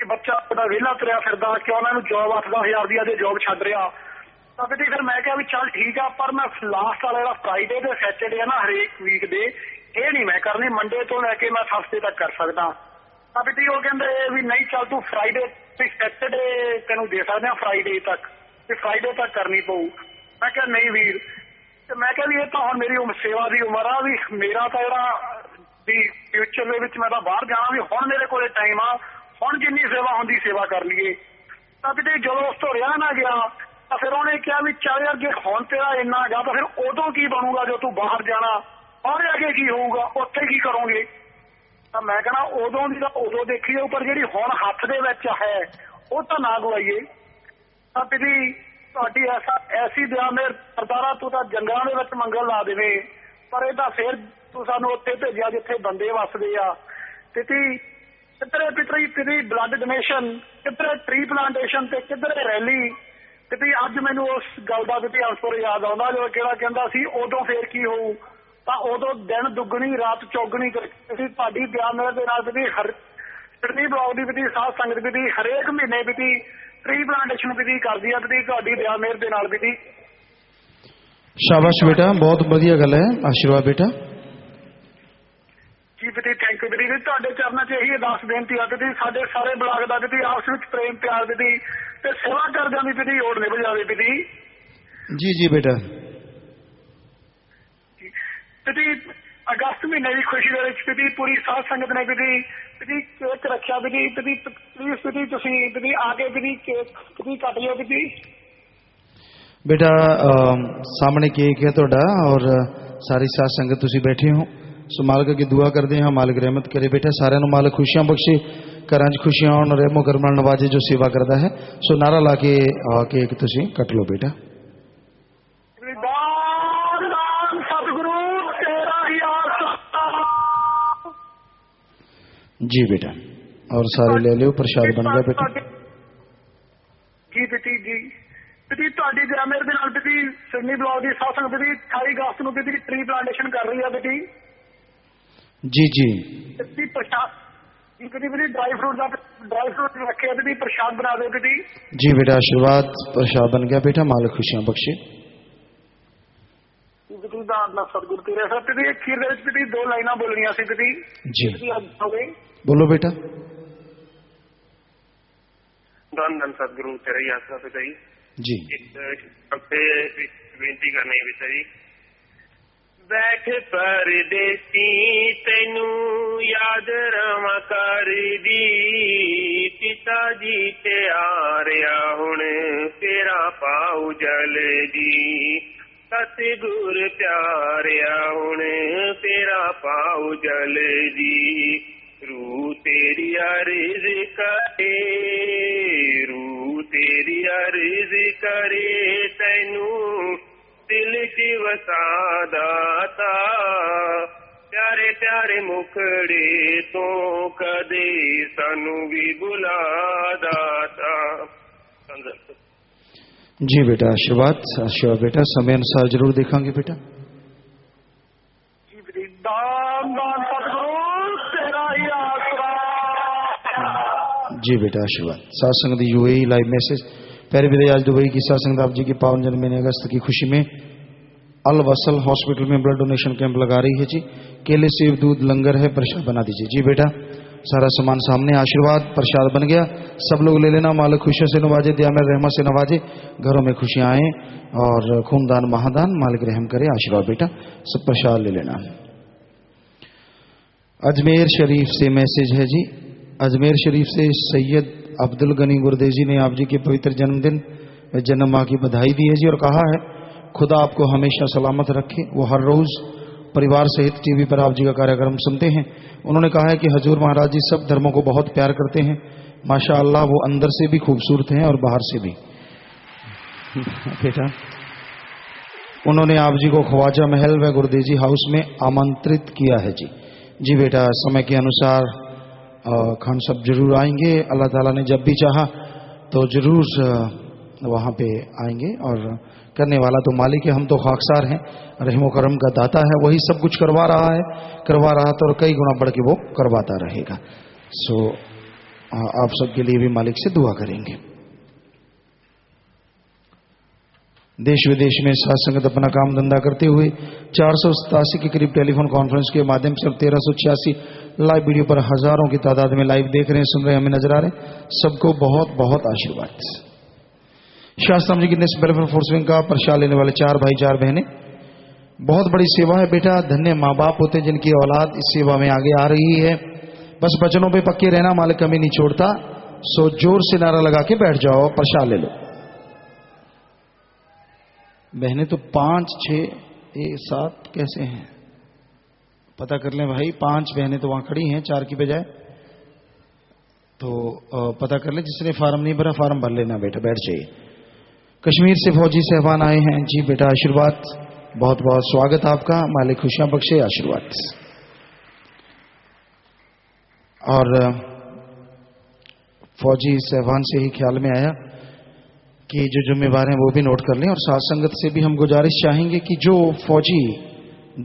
बच्चा वेला तुरया फिरदा, क्यों उन्होंने जॉब 8-10 हज़ार की जॉब छड्ड रहा। भी फिर मैं क्या भी चल ठीक आ, पर मैं लास्ट वाला फ्राइडे ते सैटरडे है ना हरेक वीक दे ये नहीं मैं करनी, मंडे तो लैके मैं थर्सडे तक कर सकदा। भी वो कहते भी नहीं चल तू फ्राइडे सैटरडे तेन दे सकते हैं फ्राइडे तक, फ्राइडे तक करनी पऊ। मैं क्या नहीं वीर, मैं क्या भी ये तो हम मेरी सेवा की उम्र आ, भी मेरा तो भी फ्यूचर मैं तो बाहर जाना, भी हुण मेरे को टाइम आ, हुण जिन्नी सेवा होंदी सेवा कर लीए। भी जो उस तो रहा ना गया तो फिर उन्हें कहा भी चल यार जे हुण तेरा इन्ना गया तो फिर उदों की बनूगा जो तू बाहर जाना, और आगे की होऊगा, उत्थे की करोगे। तो मैं कहना उदों की उदों देखी जाऊ, पर जी हुण हथ दे विच है वो तो ना गवाइए। भी ऐसी दया मेरे सरदारा तू तो जंगलों के विच मंगल ला देवे, पर यह फिर तू सानू उत्थे भेजिया जिथे बंदे वसदे आ। किधरे पितरी ब्लड डोनेशन, किधरे ट्री प्लांटेशन ते किधरे रैली। अज मैनू उस गल का भी अंसर याद आता जो किहड़ा कहंदा सी उदों फिर की होऊ, तो उदों दिन दुगनी रात चौगनी करके तुहाडी दया मेरे दे नाल भी हर सिडनी ब्लॉक की भी साध संगत भी हरेक महीने भी ट्री प्लांटेशन भी करदी है, भी तुहाडी दया मेरे दे नाल भी। शाबाश बेटा, बहुत बढ़िया गल है। आशीर्वाद बेटा जी भी थैंक यू भी तुहाडे चरणों च यही अरदास बेनती है भी साडे सारे ब्लॉक का भी आपस में प्रेम प्यार भी ते सेवा करदे भी होड़ निभ जावे भी। जी जी बेटा। भी अगस्त महीने की खुशी भी पूरी साध संगत ने भी केक रखा भी प्लीज भी आके भी केक कट लियो भी। बेटा सामने केक है तुहाडा और सारी साध संगत तुसीं बैठे हो, सो मालिक की दुआ करते हैं, मालिक रहमत करे बेटा, सारे मालिक खुशियां बख्शे, घर च खुशियां आउण, रहमो करम नवाजे जो सेवा करता है। सो नारा ला के केक तुसीं कट लो बेटा। सतगुरु तेरा ही आसरा। जी बेटा, और सारे ले लियो, प्रसाद बन गया बेटा। जी बेटी जी तुहाडी दया मेरे दे नाल बेटी सिडनी ब्लॉक की साध संगत बेटी 28 अगस्त नूं बेटी ट्री प्लांटेशन कर रही है बेटी। जी जी प्रसाद ड्राई फ्रूट रखे बेटी, प्रसाद बना दे बेटी। जी बेटा, आशीर्वाद प्रसाद बन गया बेटा, मालिक खुशियां बख्शे। सतगुरु तेरे सर भी खीर बेटी 2 लाइना बोलनिया सी बेटी। जी बोलो बेटा। धन धन सतगुरु तेरा ही आसरा पिता जी। बेनती करनी है पिता जी। बैठ परदेसी तेनू याद रवा कर दी, पिता जी त्यारिया हुण तेरा पाऊ जल जी सतगुर प्यारिया हुण तेरा पाऊ जल जी रू तेरी अर्ज करे रू तेरी अर्ज करे तैनू दिल च वसा दाता प्यारे प्यारे मुखड़े तो कदे सानू भी बुला दाता। जी बेटा आशीर्वाद बेटा समय अनुसार जरूर देखेंगे बेटा। जी बेटा आशीर्वाद। साथ संगत यूएई लाइव मैसेज प्यारे विदय आज दुबई की साथ संगत आप जी की पावन जन्म महीने अगस्त की खुशी में अल वसल हॉस्पिटल में ब्लड डोनेशन कैंप लगा रही है जी। केले सेब दूध लंगर है, प्रसाद बना दीजिए। जी बेटा सारा सामान सामने, आशीर्वाद प्रसाद बन गया, सब लोग ले लेना। मालिक खुशियों से नवाजे, दया में रहमत से नवाजे, घरों में खुशियां आए और खूनदान महादान मालिक रहम करे। आशीर्वाद बेटा सब प्रसाद ले लेना। अजमेर शरीफ से मैसेज है जी। अजमेर शरीफ से सैयद अब्दुल गनी गुरदेजी ने आप जी के पवित्र जन्मदिन व जन्म माह की बधाई दी है जी और कहा है खुदा आपको हमेशा सलामत रखे। वो हर रोज परिवार सहित टीवी पर आप जी का कार्यक्रम सुनते हैं। उन्होंने कहा है कि हजूर महाराज जी सब धर्मों को बहुत प्यार करते हैं। माशाअल्लाह वो अंदर से भी खूबसूरत हैं और बाहर से भी। बेटा उन्होंने आप जी को ख्वाजा महल व गुरदेजी हाउस में आमंत्रित किया है जी। जी बेटा समय के अनुसार खान साहब जरूर आएंगे। अल्लाह ताला ने जब भी चाहा तो जरूर वहाँ पे आएंगे और करने वाला तो मालिक है, हम तो खाकसार हैं। रहमो करम का दाता है, वही सब कुछ करवा रहा है, करवा रहा था और कई गुना बढ़ के वो करवाता रहेगा। सो आप सबके लिए भी मालिक से दुआ करेंगे। देश विदेश में साथ संगत अपना काम धंधा करते हुए 487 के करीब टेलीफोन कॉन्फ्रेंस के माध्यम से 1386 लाइव वीडियो पर हजारों की तादाद में लाइव देख रहे हैं, सुन रहे हैं, हमें नजर आ रहे हैं। सबको बहुत बहुत आशीर्वाद। शास्त्रम जी की वेलफेयर फोर्स विंग का प्रसाद लेने वाले 4 भाई 4 बहनें, बहुत बड़ी सेवा है बेटा। धन्य माँ बाप होते हैं जिनकी औलाद इस सेवा में आगे आ रही है। बस वचनों पे पक्के रहना, मालिक कमी नहीं छोड़ता। सो जोर से नारा लगा के बैठ जाओ, प्रसाद ले लो। बहनें तो 5 6 7 कैसे हैं पता कर लें भाई। 5 बहनें तो वहां खड़ी हैं 4 की बजाय, तो पता कर लें। जिसने फार्म नहीं भरा फार्म भर लेना बेटा, बैठ जाइए। कश्मीर से फौजी साहबान आए हैं जी बेटा आशीर्वाद, बहुत बहुत स्वागत आपका, मालिक खुशियां बख्शे। आशीर्वाद। और फौजी साहबान से ही ख्याल में आया कि जो जिम्मेवार हैं वो भी नोट कर लें। और साथ संगत से भी हम गुजारिश चाहेंगे कि जो फौजी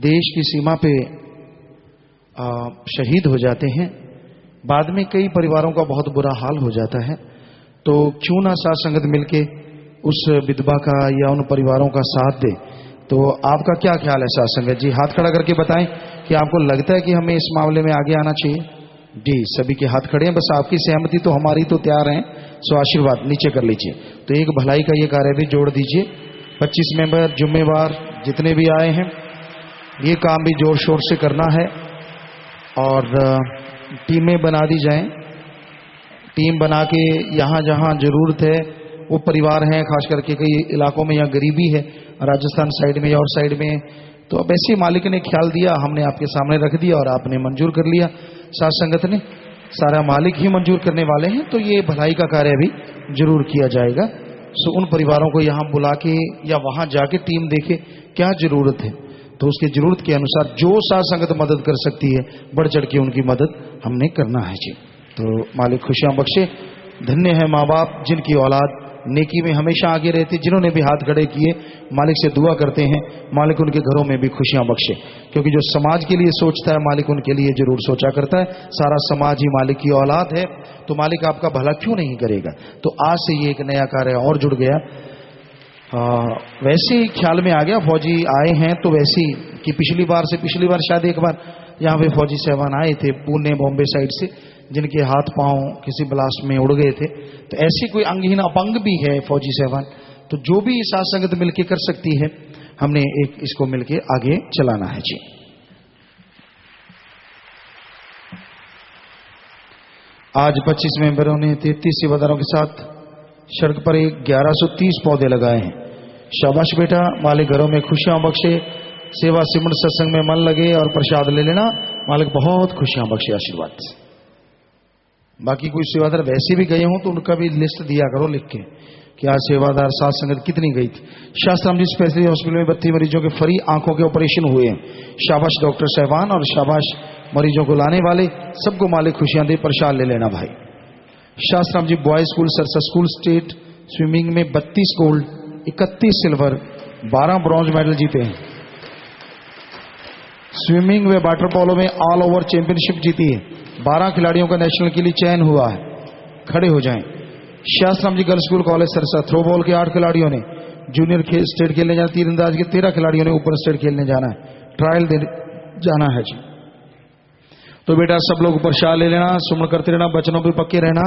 देश की सीमा पे शहीद हो जाते हैं, बाद में कई परिवारों का बहुत बुरा हाल हो जाता है, तो क्यों ना साथ संगत मिलके उस विधवा का या उन परिवारों का साथ दे। तो आपका क्या ख्याल है साथ संगत जी? हाथ खड़ा करके बताएं कि आपको लगता है कि हमें इस मामले में आगे आना चाहिए। जी सभी के हाथ खड़े हैं, बस आपकी सहमति तो हमारी तो तैयार है। सो आशीर्वाद नीचे कर लीजिए। तो एक भलाई का ये कार्य भी जोड़ दीजिए। 25 मेंबर जिम्मेवार जितने भी आए हैं, ये काम भी जोर शोर से करना है और टीमें बना दी जाएं। टीम बना के यहाँ जहाँ जरूरत है वो परिवार हैं, खास करके कई इलाकों में यहाँ गरीबी है, राजस्थान साइड में और साइड में, तो अब ऐसे मालिक ने ख्याल दिया, हमने आपके सामने रख दिया और आपने मंजूर कर लिया। साथ संगत ने सारा मालिक ही मंजूर करने वाले हैं, तो ये भलाई का कार्य भी जरूर किया जाएगा। सो उन परिवारों को यहाँ बुला के या वहां जाके टीम देखे क्या जरूरत है, तो उसकी जरूरत के अनुसार जो साथ संगत मदद कर सकती है बढ़ चढ़ के उनकी मदद हमने करना है जी। तो मालिक खुशियां बख्शे। धन्य है माँ बाप जिनकी औलाद नेकी में हमेशा आगे रहती, जिन्होंने भी हाथ खड़े किए, मालिक से दुआ करते हैं मालिक उनके घरों में भी खुशियां बख्शे। क्योंकि जो समाज के लिए सोचता है मालिक उनके लिए जरूर सोचा करता है। सारा समाज ही मालिक की औलाद है, तो मालिक आपका भला क्यों नहीं करेगा। तो आज से ये एक नया कार्य और जुड़ गया। वैसे ही ख्याल में आ गया, फौजी आए हैं तो वैसे ही कि पिछली बार शायद एक बार यहाँ पे फौजी साहबान आए थे पुणे बॉम्बे साइड से, जिनके हाथ पांव किसी ब्लास्ट में उड़ गए थे। तो ऐसी कोई अंगहीन अपंग भी है फौजी साहबान, तो जो भी साथ संगत मिलके कर सकती है, हमने एक इसको मिलके आगे चलाना है जी। आज 25 मेंबरों ने 33 सेवादारों के साथ सड़क पर 1130 पौधे लगाए हैं। शाबाश बेटा, मालिक घरों में खुशियां बख्शे, सेवा सिमरन सत्संग में मन लगे और प्रसाद ले लेना, मालिक बहुत खुशियां बख्शे, आशीर्वाद। बाकी कोई सेवादार वैसे भी गए हों तो उनका भी लिस्ट दिया करो लिख के कि आज सेवादार साथ संगत कितनी गई थी। शास्त्राम जी स्पेशलिस्ट हॉस्पिटल में 32 मरीजों के फ्री आंखों के ऑपरेशन हुए हैं। शाबाश डॉक्टर साहबान और शाबाश मरीजों को लाने वाले, सबको मालिक खुशियां दे, प्रसाद ले लेना भाई। Shah Satnam ji boys school Sirsa school state swimming में 32 गोल्ड, 31 सिल्वर, 12 ब्रॉन्ज मेडल जीते हैं। स्विमिंग व वाटर पोलो में ऑल ओवर चैंपियनशिप जीती है। 12 खिलाड़ियों का नेशनल के लिए चयन हुआ है। खड़े हो जाएं। Shah Satnam ji girls school college Sirsa throwball के 8 खिलाड़ियों ने जूनियर स्टेट खेलने जाना, तीरंदाज के 13 खिलाड़ियों ने ऊपर स्टेट खेलने जाना है, ट्रायल देने जाना है जी। तो बेटा सब लोग प्रसाद ले लेना, सुमन करते रहना, बचनों पे पक्के रहना।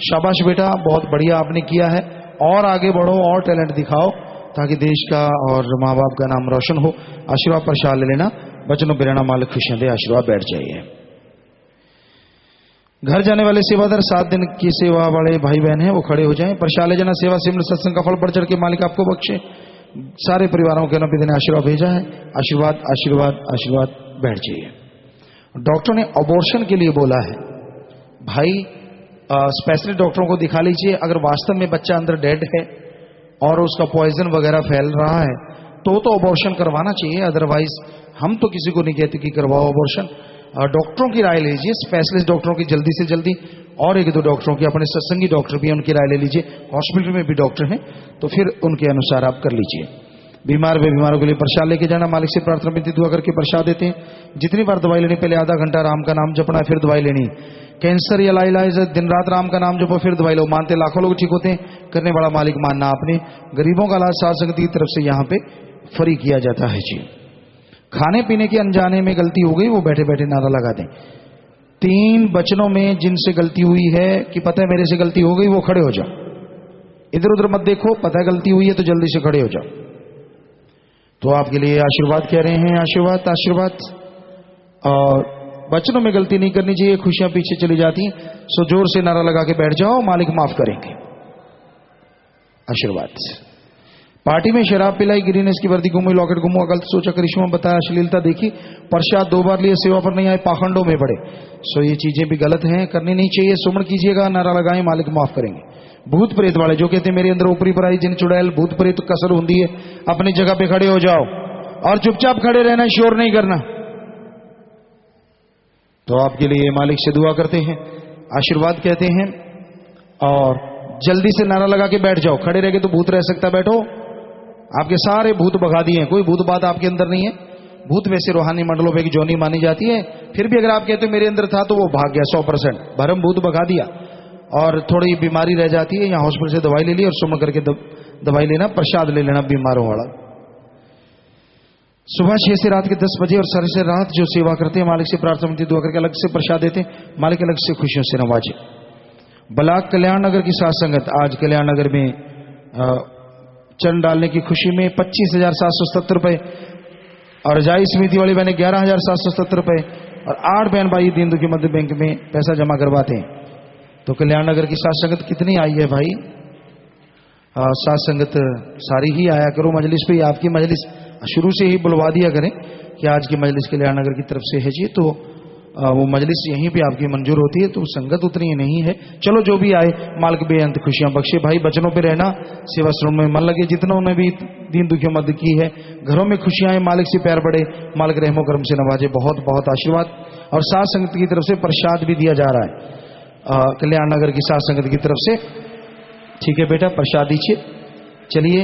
शाबाश बेटा, बहुत बढ़िया आपने किया है, और आगे बढ़ो और टैलेंट दिखाओ ताकि देश का और माँ बाप का नाम रोशन हो। आशीर्वाद प्रसाद ले लेना, बचनों पे रहना, मालिक खुशियां दे, आशीर्वाद। बैठ जाइए। घर जाने वाले सेवादार 7 दिन की सेवा वाले भाई बहन हैं वो खड़े हो जाएं। प्रसाद ले जाना, सेवा सिमरन सत्संग का फल बढ़ चढ़ के मालिक आपको बख्शे। सारे परिवारों के नबी ने आशीर्वाद भेजा है, आशीर्वाद आशीर्वाद आशीर्वाद। बैठ जाइए। डॉक्टर ने अबॉर्शन के लिए बोला है भाई, स्पेशलिस्ट डॉक्टरों को दिखा लीजिए। अगर वास्तव में बच्चा अंदर डेड है और उसका पॉइजन वगैरह फैल रहा है तो अबॉर्शन करवाना चाहिए, अदरवाइज हम तो किसी को नहीं कहते कि करवाओ अबॉर्शन। डॉक्टरों की राय लीजिए, स्पेशलिस्ट डॉक्टरों की जल्दी से जल्दी, और 1-2 डॉक्टरों की, अपने सत्संगी डॉक्टर भी उनकी राय ले लीजिए। हॉस्पिटल में भी डॉक्टर हैं तो फिर उनके अनुसार आप कर लीजिए। बीमारों के लिए प्रसाद लेके जाना, मालिक से प्रार्थना विनती दुआ करके प्रसाद देते हैं। जितनी बार दवाई लेनी, पहले आधा घंटा राम का नाम जपना, फिर दवाई लेनी। कैंसर या लाइलाज दिन रात राम का नाम जपो, फिर दवाई लो। मानते लाखों लोग ठीक होते हैं, करने वाला मालिक मानना आपने। गरीबों का इलाज साध संगत की तरफ से यहाँ पे फ्री किया जाता है जी। खाने पीने के अनजाने में गलती हो गई, वो बैठे बैठे नारा लगा दें। 3 वचनों में जिनसे गलती हुई है कि पता है मेरे से गलती हो गई, वो खड़े हो जाओ। इधर उधर मत देखो, पता है गलती हुई है तो जल्दी से खड़े हो जाओ। तो आपके लिए आशीर्वाद कह रहे हैं, आशीर्वाद आशीर्वाद। और वचनों में गलती नहीं करनी चाहिए, खुशियां पीछे चली जाती हैं। सो जोर से नारा लगा के बैठ जाओ, मालिक माफ करेंगे, आशीर्वाद। पार्टी में शराब पिलाई, गिरीनेस की वर्दी घूमी, लॉकेट घूमो, गलत सोचा, करिश्मा बताया, अश्लीलता देखी, प्रसाद 2 बार लिए, सेवा पर नहीं आए, पाखंडों में पड़े। सो ये चीजें भी गलत हैं, करनी नहीं चाहिए। सुमन कीजिएगा, नारा लगाएं, मालिक माफ करेंगे। भूत प्रेत वाले जो कहते हैं मेरे अंदर ऊपरी पर आई जिन चुड़ैल, भूत प्रेत कसर होती है, अपनी जगह पे खड़े हो जाओ और चुपचाप खड़े रहना, शोर नहीं करना। तो आपके लिए मालिक से दुआ करते हैं, आशीर्वाद कहते हैं, और जल्दी से नारा लगा के बैठ जाओ। खड़े रह के तो भूत रह सकता, बैठो। आपके सारे भूत भगा दिए हैं, कोई भूत बात आपके अंदर नहीं है। भूत वैसे रूहानी मंडलों पे की जोनी मानी जाती है, फिर भी अगर आप कहते हो मेरे अंदर था तो वो भाग गया 100%, भरम भूत भगा दिया। और थोड़ी बीमारी रह जाती है, यहाँ हॉस्पिटल से दवाई ले ली और सुमन करके दवाई लेना, प्रसाद ले लेना बीमारों वाला। सुबह 6 से रात के 10 बजे और सारे से रात जो सेवा करते हैं, मालिक से प्रार्थना विनती दुआ करके अलग से प्रसाद देते हैं, मालिक अलग से खुशियों से नवाजे। ब्लॉक कल्याण नगर की साथ संगत आज कल्याण नगर में चरण डालने की खुशी में 25,777 रुपए, और रजाई समिति वाली बहने 11,777 रुपए, और 8 बहन भाई दीन दुखी मध्य बैंक में पैसा जमा करवाते हैं। तो कल्याण नगर की साथ संगत कितनी आई है भाई? साथ संगत सारी ही आया करो मजलिस पे। आपकी मजलिस शुरू से ही बुलवा दिया करें कि आज की मजलिस कल्याण नगर की तरफ से है जी, तो वो मजलिस यहीं पे आपकी मंजूर होती है। तो संगत उतनी नहीं है, चलो जो भी आए मालिक बेअंत खुशियां बख्शे। भाई बचनों पे रहना, सेवा श्रम में मन लगे, जितनों ने भी दीन दुखियों मदद की है, घरों में खुशियां आए, मालिक से प्यार बढ़े, मालिक रहमो करम से नवाजे। बहुत बहुत आशीर्वाद। और साथ संगत की तरफ से प्रसाद भी दिया जा रहा है कल्याण नगर की साथ संगत की तरफ से। ठीक है बेटा, प्रसाद दीजिए। चलिए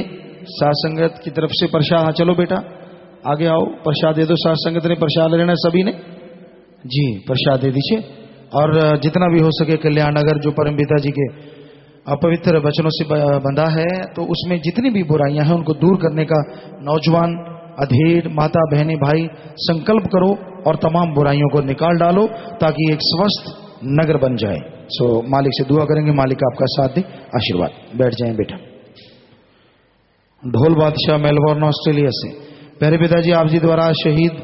साथ संगत की तरफ से प्रसाद। हाँ चलो बेटा आगे आओ, प्रसाद दे दो। साथ संगत ने प्रसाद लेना है सभी ने जी, प्रसाद दे दीजिए। और जितना भी हो सके कल्याण नगर जो परम पिता जी के अपवित्र वचनों से बंधा है, तो उसमें जितनी भी बुराइयां हैं उनको दूर करने का नौजवान, अधेड़, माता, बहनें, भाई संकल्प करो और तमाम बुराइयों को निकाल डालो ताकि एक स्वस्थ नगर बन जाए। सो मालिक से दुआ करेंगे, मालिक आपका साथ दे, आशीर्वाद। बैठ जाएं बेटा। ढोल बादशाह मेलबोर्न ऑस्ट्रेलिया से, प्यारे पिताजी आप जी द्वारा शहीद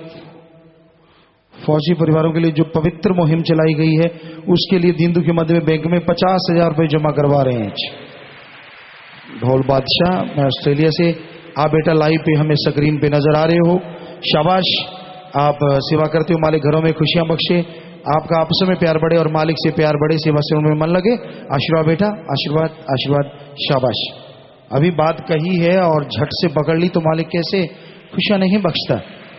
फौजी परिवारों के लिए जो पवित्र मुहिम चलाई गई है उसके लिए दीन दुखी मध्य बैंक में 50,000 रुपए जमा करवा रहे हैं। ढोल बादशाह, मैं ऑस्ट्रेलिया से। आप बेटा लाइव पे हमें स्क्रीन पे नजर आ रहे हो, शाबाश। आप सेवा करते हो, मालिक घरों में खुशियां बख्शे, आपका आपस में प्यार बढ़े और मालिक से प्यार बढ़े, सेवा से उनमें मन लगे। आशीर्वाद बेटा, आशीर्वाद आशीर्वाद, शाबाश। अभी बात कही है और झट से पकड़ ली तो मालिक कैसे खुशियां नहीं बख्शता।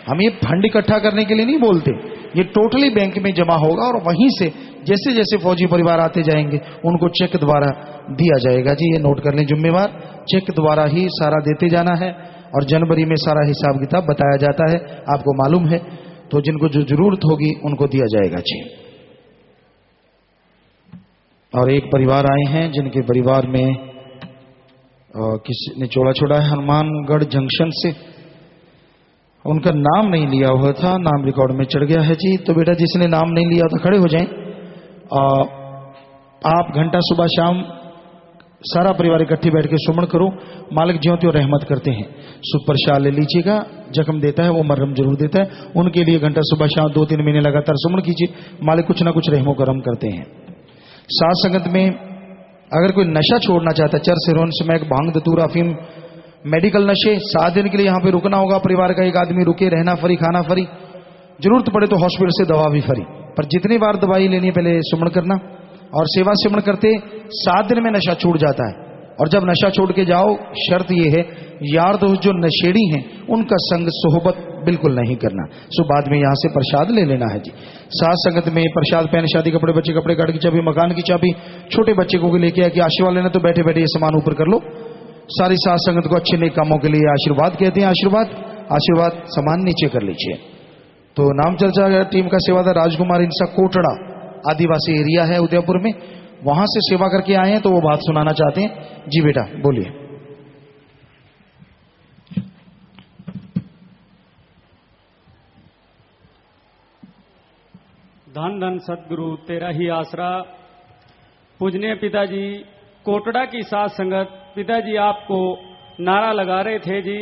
हम ये फंड इकट्ठा करने के लिए नहीं बोलते, ये टोटली बैंक में जमा होगा और वहीं से जैसे जैसे फौजी परिवार आते जाएंगे उनको चेक द्वारा दिया जाएगा जी। ये नोट कर लें, जिम्मेवार चेक द्वारा ही सारा देते जाना है और जनवरी में सारा हिसाब किताब बताया जाता है, आपको मालूम है। तो जिनको जो जरूरत होगी उनको दिया जाएगा जी। और एक परिवार आए हैं जिनके परिवार में किसी ने चोला छोड़ा है हनुमानगढ़ जंक्शन से, उनका नाम नहीं लिया हुआ था, नाम रिकॉर्ड में चढ़ गया है जी। तो बेटा जिसने नाम नहीं लिया था खड़े हो जाएं। आप घंटा सुबह शाम सारा परिवार इकट्ठे बैठ के सुमन करो, मालिक ज्यों त्यों रहमत करते हैं। सुप्रसाद ले लीजिएगा, जख्म देता है वो मरहम जरूर देता है, उनके लिए घंटा सुबह शाम 2-3 महीने लगातार सुमन कीजिए, मालिक कुछ ना कुछ रहमो करम करते हैं। साथ संगत में अगर कोई नशा छोड़ना चाहता है, चरस हेरोइन स्मैक भांग धतूरा अफीम मेडिकल नशे, 7 दिन के लिए यहां पे रुकना होगा, परिवार का एक आदमी रुके, रहना फ्री, खाना फ्री, जरूरत पड़े तो हॉस्पिटल से दवा भी फ्री। पर जितनी बार दवाई लेनी है पहले सुमन करना और सेवा सुमन करते 7 दिन में नशा छूट जाता है। और जब नशा छोड़ के जाओ शर्त यह है यार दोस्त जो नशेड़ी हैं उनका संग सोहबत बिल्कुल नहीं करना। सो बाद में यहां से प्रसाद ले लेना है जी। साथ संगत में प्रसाद, पैन, शादी कपड़े, बच्चे कपड़े, गाड़ी की चाबी, मकान की चाबी, छोटे बच्चे को लेके आके आशीर्वाद लेना, तो बैठे बैठे ये सामान ऊपर कर लो। सारी साथ संगत को अच्छे नेक कामों के लिए आशीर्वाद कहते हैं। आशीर्वाद आशीर्वाद, सामान नीचे कर लीजिए। तो नाम चर्चा टीम का सेवादार राजकुमार इंसा कोटड़ा, आदिवासी एरिया है उदयपुर में, वहां से सेवा करके आए हैं, तो वो बात सुनाना चाहते हैं जी। बेटा बोलिए। धन धन सतगुरु तेरा ही आसरा। पूजनीय पिताजी कोटड़ा की साथ संगत, पिताजी आपको नारा लगा रहे थे जी,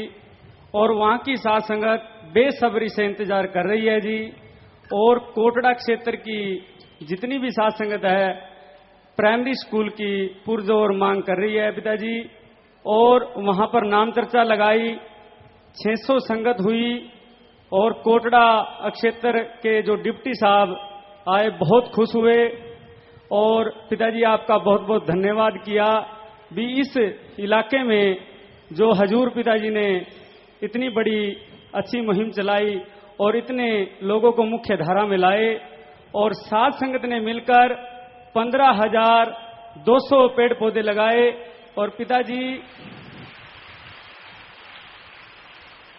और वहां की साथ संगत बेसब्री से इंतजार कर रही है जी। और कोटड़ा क्षेत्र की जितनी भी साथ संगत है प्राइमरी स्कूल की पुरजोर मांग कर रही है पिताजी, और वहां पर नाम चर्चा लगाई, 600 संगत हुई, और कोटड़ा क्षेत्र के जो डिप्टी साहब आए बहुत खुश हुए, और पिताजी आपका बहुत बहुत धन्यवाद किया भी। इस इलाके में जो हजूर पिताजी ने इतनी बड़ी अच्छी मुहिम चलाई और इतने लोगों को मुख्य धारा में लाए, और साथ संगत ने मिलकर 15,200 पेड़ पौधे लगाए। और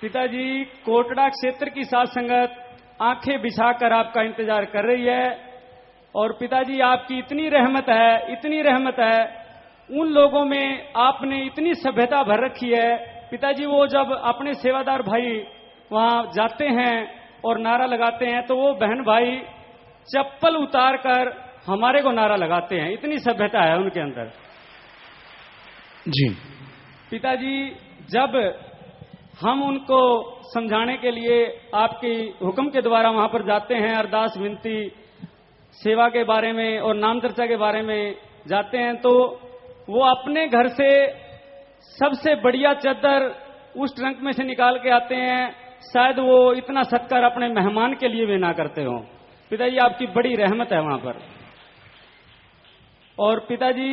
पिताजी कोटड़ा क्षेत्र की साथ संगत आंखें बिछाकर आपका इंतजार कर रही है। और पिताजी आपकी इतनी रहमत है, उन लोगों में आपने इतनी सभ्यता भर रखी है पिताजी। वो जब अपने सेवादार भाई वहां जाते हैं और नारा लगाते हैं तो वो बहन भाई चप्पल उतार कर हमारे को नारा लगाते हैं, इतनी सभ्यता है उनके अंदर जी। पिताजी जब हम उनको समझाने के लिए आपके हुक्म के द्वारा वहां पर जाते हैं, अरदास विनती सेवा के बारे में और नाम चर्चा के बारे में जाते हैं, तो वो अपने घर से सबसे बढ़िया चादर उस ट्रंक में से निकाल के आते हैं। शायद वो इतना सत्कार अपने मेहमान के लिए भी ना करते हो। पिताजी आपकी बड़ी रहमत है वहां पर। और पिताजी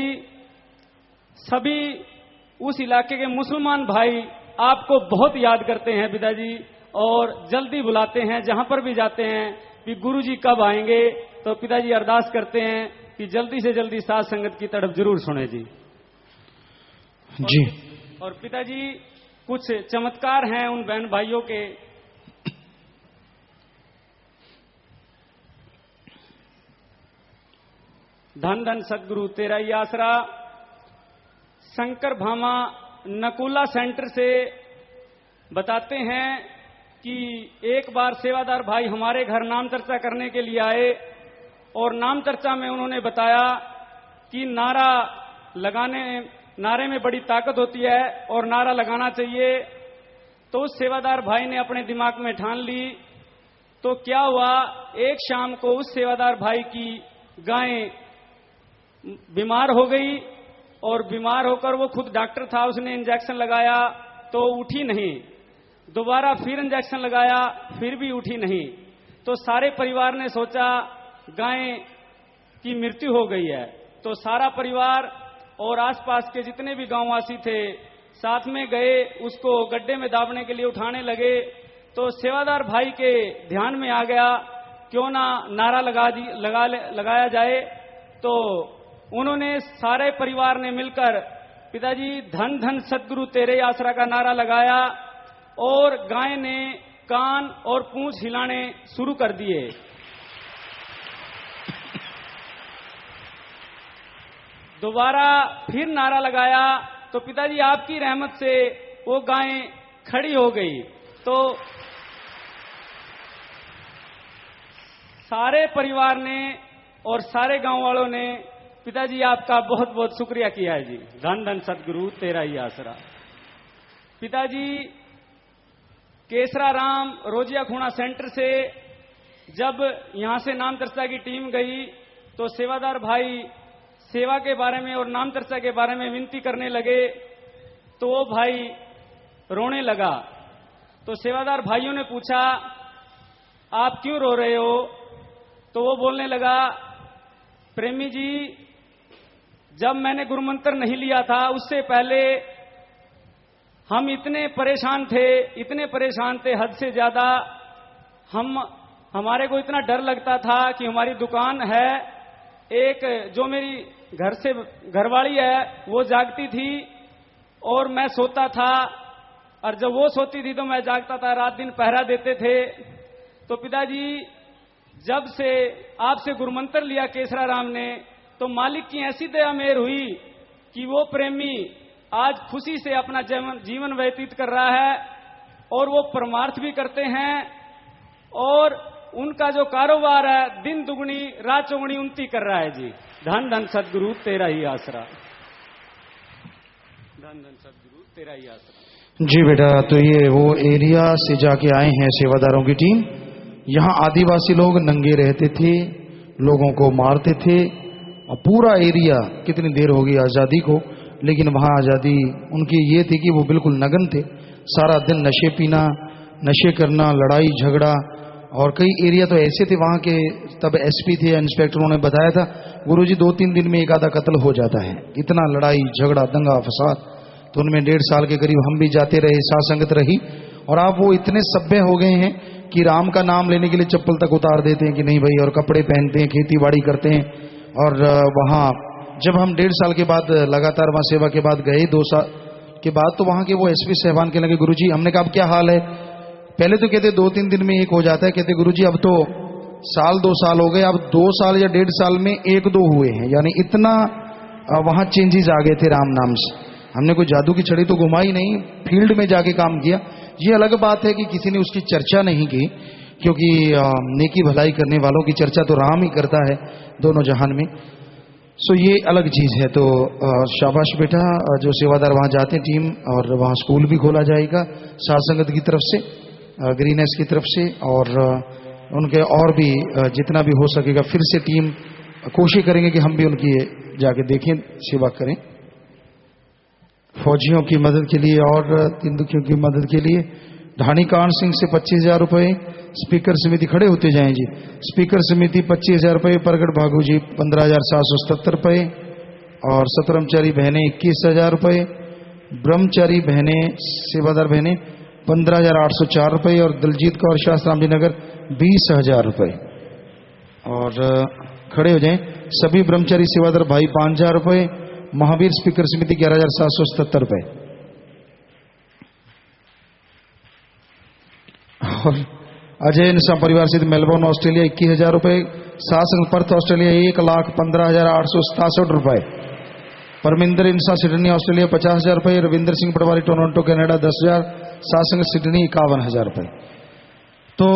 सभी उस इलाके के मुसलमान भाई आपको बहुत याद करते हैं पिताजी, और जल्दी बुलाते हैं जहां पर भी जाते हैं कि गुरुजी कब आएंगे। तो पिताजी अरदास करते हैं कि जल्दी से जल्दी साथ संगत की तरफ जरूर सुने जी। जी। और पिताजी कुछ चमत्कार हैं उन बहन भाइयों के। धन धन सतगुरु तेरा ही आसरा। शंकर भामा नकुला सेंटर से बताते हैं कि एक बार सेवादार भाई हमारे घर नाम चर्चा करने के लिए आए, और नाम चर्चा में उन्होंने बताया कि नारे में बड़ी ताकत होती है और नारा लगाना चाहिए। तो उस सेवादार भाई ने अपने दिमाग में ठान ली तो क्या हुआ, एक शाम को उस सेवादार भाई की गाय बीमार हो गई और बीमार होकर वो खुद डॉक्टर था, उसने इंजेक्शन लगाया तो उठी नहीं, दोबारा फिर इंजेक्शन लगाया फिर भी उठी नहीं। तो सारे परिवार ने सोचा गाय की मृत्यु हो गई है। तो सारा परिवार और आसपास के जितने भी गांववासी थे साथ में गए, उसको गड्ढे में दाबने के लिए उठाने लगे। तो सेवादार भाई के ध्यान में आ गया क्यों ना नारा लगाया जाए। तो उन्होंने सारे परिवार ने मिलकर पिताजी धन धन सद्गुरु तेरे आसरा का नारा लगाया और गाय ने कान और पूंछ हिलाने शुरू कर दिए। दोबारा फिर नारा लगाया तो पिताजी आपकी रहमत से वो गाय खड़ी हो गई। तो सारे परिवार ने और सारे गांव वालों ने पिताजी आपका बहुत बहुत शुक्रिया किया है जी। धन धन सद्गुरु तेरा ही आसरा। पिताजी केसरा राम रोजिया खूणा सेंटर से जब यहां से नाम चर्चा की टीम गई तो सेवादार भाई सेवा के बारे में और नाम चर्चा के बारे में विनती करने लगे तो वो भाई रोने लगा। तो सेवादार भाइयों ने पूछा आप क्यों रो रहे हो? तो वो बोलने लगा प्रेमी जी, जब मैंने गुरु मंत्र नहीं लिया था उससे पहले हम इतने परेशान थे हद से ज्यादा। हमारे को इतना डर लगता था कि हमारी दुकान है, एक जो मेरी घरवाली है वो जागती थी और मैं सोता था, और जब वो सोती थी तो मैं जागता था, रात दिन पहरा देते थे। तो पिताजी जब से आपसे गुरुमंत्र लिया केसरा राम ने तो मालिक की ऐसी दया मेहर हुई कि वो प्रेमी आज खुशी से अपना जीवन व्यतीत कर रहा है और वो परमार्थ भी करते हैं और उनका जो कारोबार है दिन दुगनी रात चौगुनी उन्नति कर रहा है जी। धन धन सद्गुरु तेरा ही आसरा। धन धन सद्गुरु तेरा ही आसरा। जी बेटा, तो ये वो एरिया से जाके आए हैं सेवादारों की टीम। यहाँ आदिवासी लोग नंगे रहते थे, लोगों को मारते थे और पूरा एरिया, कितनी देर होगी आज़ादी को, लेकिन वहाँ आज़ादी उनकी ये थी कि वो बिल्कुल नगन थे। सारा दिन नशे पीना, नशे करना, लड़ाई झगड़ा। और कई एरिया तो ऐसे थे वहाँ के, तब एसपी थे, इंस्पेक्टरों ने बताया था गुरुजी 2-3 दिन में एक आधा कत्ल हो जाता है, इतना लड़ाई झगड़ा दंगा फसाद। तो उनमें 1.5 साल के करीब हम भी जाते रहे, साथ संगत रही। और आप वो इतने सभ्य हो गए हैं कि राम का नाम लेने के लिए चप्पल तक उतार देते हैं कि नहीं भाई, और कपड़े पहनते हैं, खेती बाड़ी करते हैं। और वहाँ जब हम 1.5 साल के बाद लगातार वहाँ सेवा के बाद गए, 2 साल के बाद, तो वहाँ के वो एसपी साहबान के लगे गुरुजी, हमने कहा अब क्या हाल है? पहले तो कहते 2-3 दिन में एक हो जाता है, कहते गुरुजी अब तो 1-2 साल हो गए, अब 2 साल या 1.5 साल में 1-2 हुए हैं। यानी इतना वहाँ चेंजेस आ गए थे राम नाम से। हमने कोई जादू की छड़ी तो घुमाई नहीं, फील्ड में जाके काम किया। ये अलग बात है कि किसी ने उसकी चर्चा नहीं की, क्योंकि नेकी भलाई करने वालों की चर्चा तो राम ही करता है दोनों जहान में। सो ये अलग चीज़ है। तो शाबाश बेटा, जो सेवादार वहाँ जाते हैं टीम, और वहाँ स्कूल भी खोला जाएगा साध संगत की तरफ से, ग्रीनेस की तरफ से, और उनके और भी जितना भी हो सकेगा फिर से टीम कोशिश करेंगे कि हम भी उनकी जाके देखें, सेवा करें। फौजियों की मदद के लिए और दीन दुखियों की मदद के लिए ढाणी कान सिंह से 25,000 रुपये। स्पीकर समिति खड़े होते जाएं जी। स्पीकर समिति 25,000 रुपये। प्रगट भागू जी 15,777 रुपये। और सतरमचारी बहनें 21,000 रुपये। ब्रह्मचारी बहनें, सेवादार बहनें 15,804 रुपये। और दलजीत कौर शास्त्राम जी नगर 20,000 रुपये। और खड़े हो जाएं सभी ब्रह्मचारी सेवादार भाई 5,000 रुपये। महावीर स्पीकर समिति 11,777 रुपये। और अजय इंसा परिवार से मेलबोर्न ऑस्ट्रेलिया 21,000 रुपये। सासन पर्थ ऑस्ट्रेलिया 1,15,867 रुपये। परमिंदर इंसा सिडनी ऑस्ट्रेलिया 50,000 रुपये। रविंदर सिंह पटवारी टोरंटो कनाडा 10,000। सासन सिडनी 51,000 रुपये। तो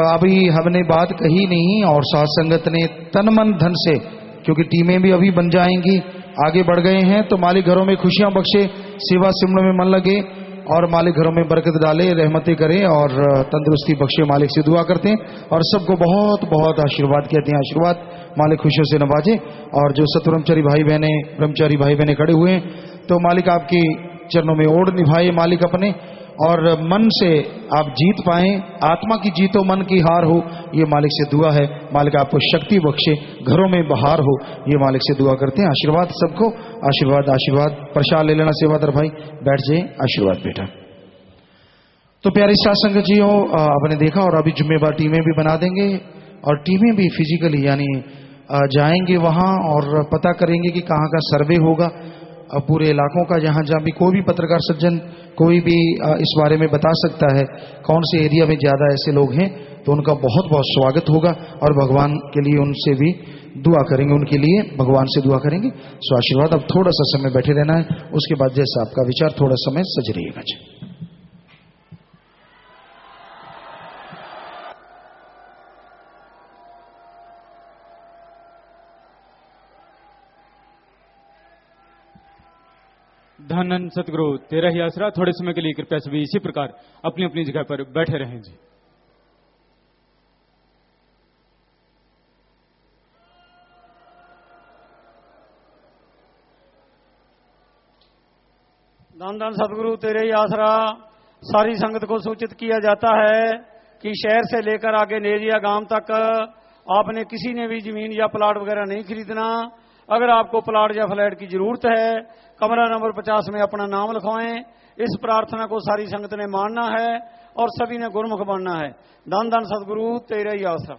अभी हमने बात कही नहीं, और साथ संगत ने तन मन धन से, क्योंकि टीमें भी अभी बन जाएंगी, आगे बढ़ गए हैं, तो मालिक घरों में खुशियां बख्शे, सेवा सिमरण में मन लगे। और मालिक घरों में बरकत डाले, रहमतें करे और तंदुरुस्ती बख्शे, मालिक से दुआ करते हैं और सबको बहुत बहुत आशीर्वाद कहते हैं। आशीर्वाद मालिक खुशियों से नवाजे। और जो सतब्रह्मचारी भाई बहने खड़े हुए हैं, तो मालिक आपके चरणों में ओढ़ निभाए मालिक अपने, और मन से आप जीत पाएं, आत्मा की जीतो मन की हार हो, ये मालिक से दुआ है। मालिक आपको शक्ति बख्शे, घरों में बहार हो, ये मालिक से दुआ करते हैं। आशीर्वाद सबको, आशीर्वाद आशीर्वाद। प्रसाद ले लेना सेवादार भाई, बैठ जाए, आशीर्वाद बेटा। तो प्यारे साथ संगत जी हो, आपने देखा और अभी जुम्मेवार टीमें भी बना देंगे और टीमें भी फिजिकली यानी जाएंगे वहां और पता करेंगे कि कहाँ का सर्वे होगा पूरे इलाकों का, जहां जहां भी कोई भी पत्रकार सज्जन कोई भी इस बारे में बता सकता है कौन से एरिया में ज्यादा ऐसे लोग हैं, तो उनका बहुत बहुत स्वागत होगा और भगवान के लिए उनसे भी दुआ करेंगे, उनके लिए भगवान से दुआ करेंगे। सो आशीर्वाद। अब थोड़ा सा समय बैठे रहना है, उसके बाद जैसा आपका विचार, थोड़ा समय सज रहिएगा। धन धन सतगुरु तेरा ही आसरा। थोड़े समय के लिए कृपया सभी इसी प्रकार अपनी अपनी जगह पर बैठे रहें जी। धन धन सतगुरु तेरे ही आसरा। सारी संगत को सूचित किया जाता है कि शहर से लेकर आगे नेरिया गांव तक आपने किसी ने भी जमीन या प्लाट वगैरह नहीं खरीदना। अगर आपको प्लाट या फ्लैट की जरूरत है, कमरा नंबर 50 में अपना नाम लिखवाएं। इस प्रार्थना को सारी संगत ने मानना है और सभी ने गुरमुख बनना है। धन धन सतगुरु तेरे ही आसरा।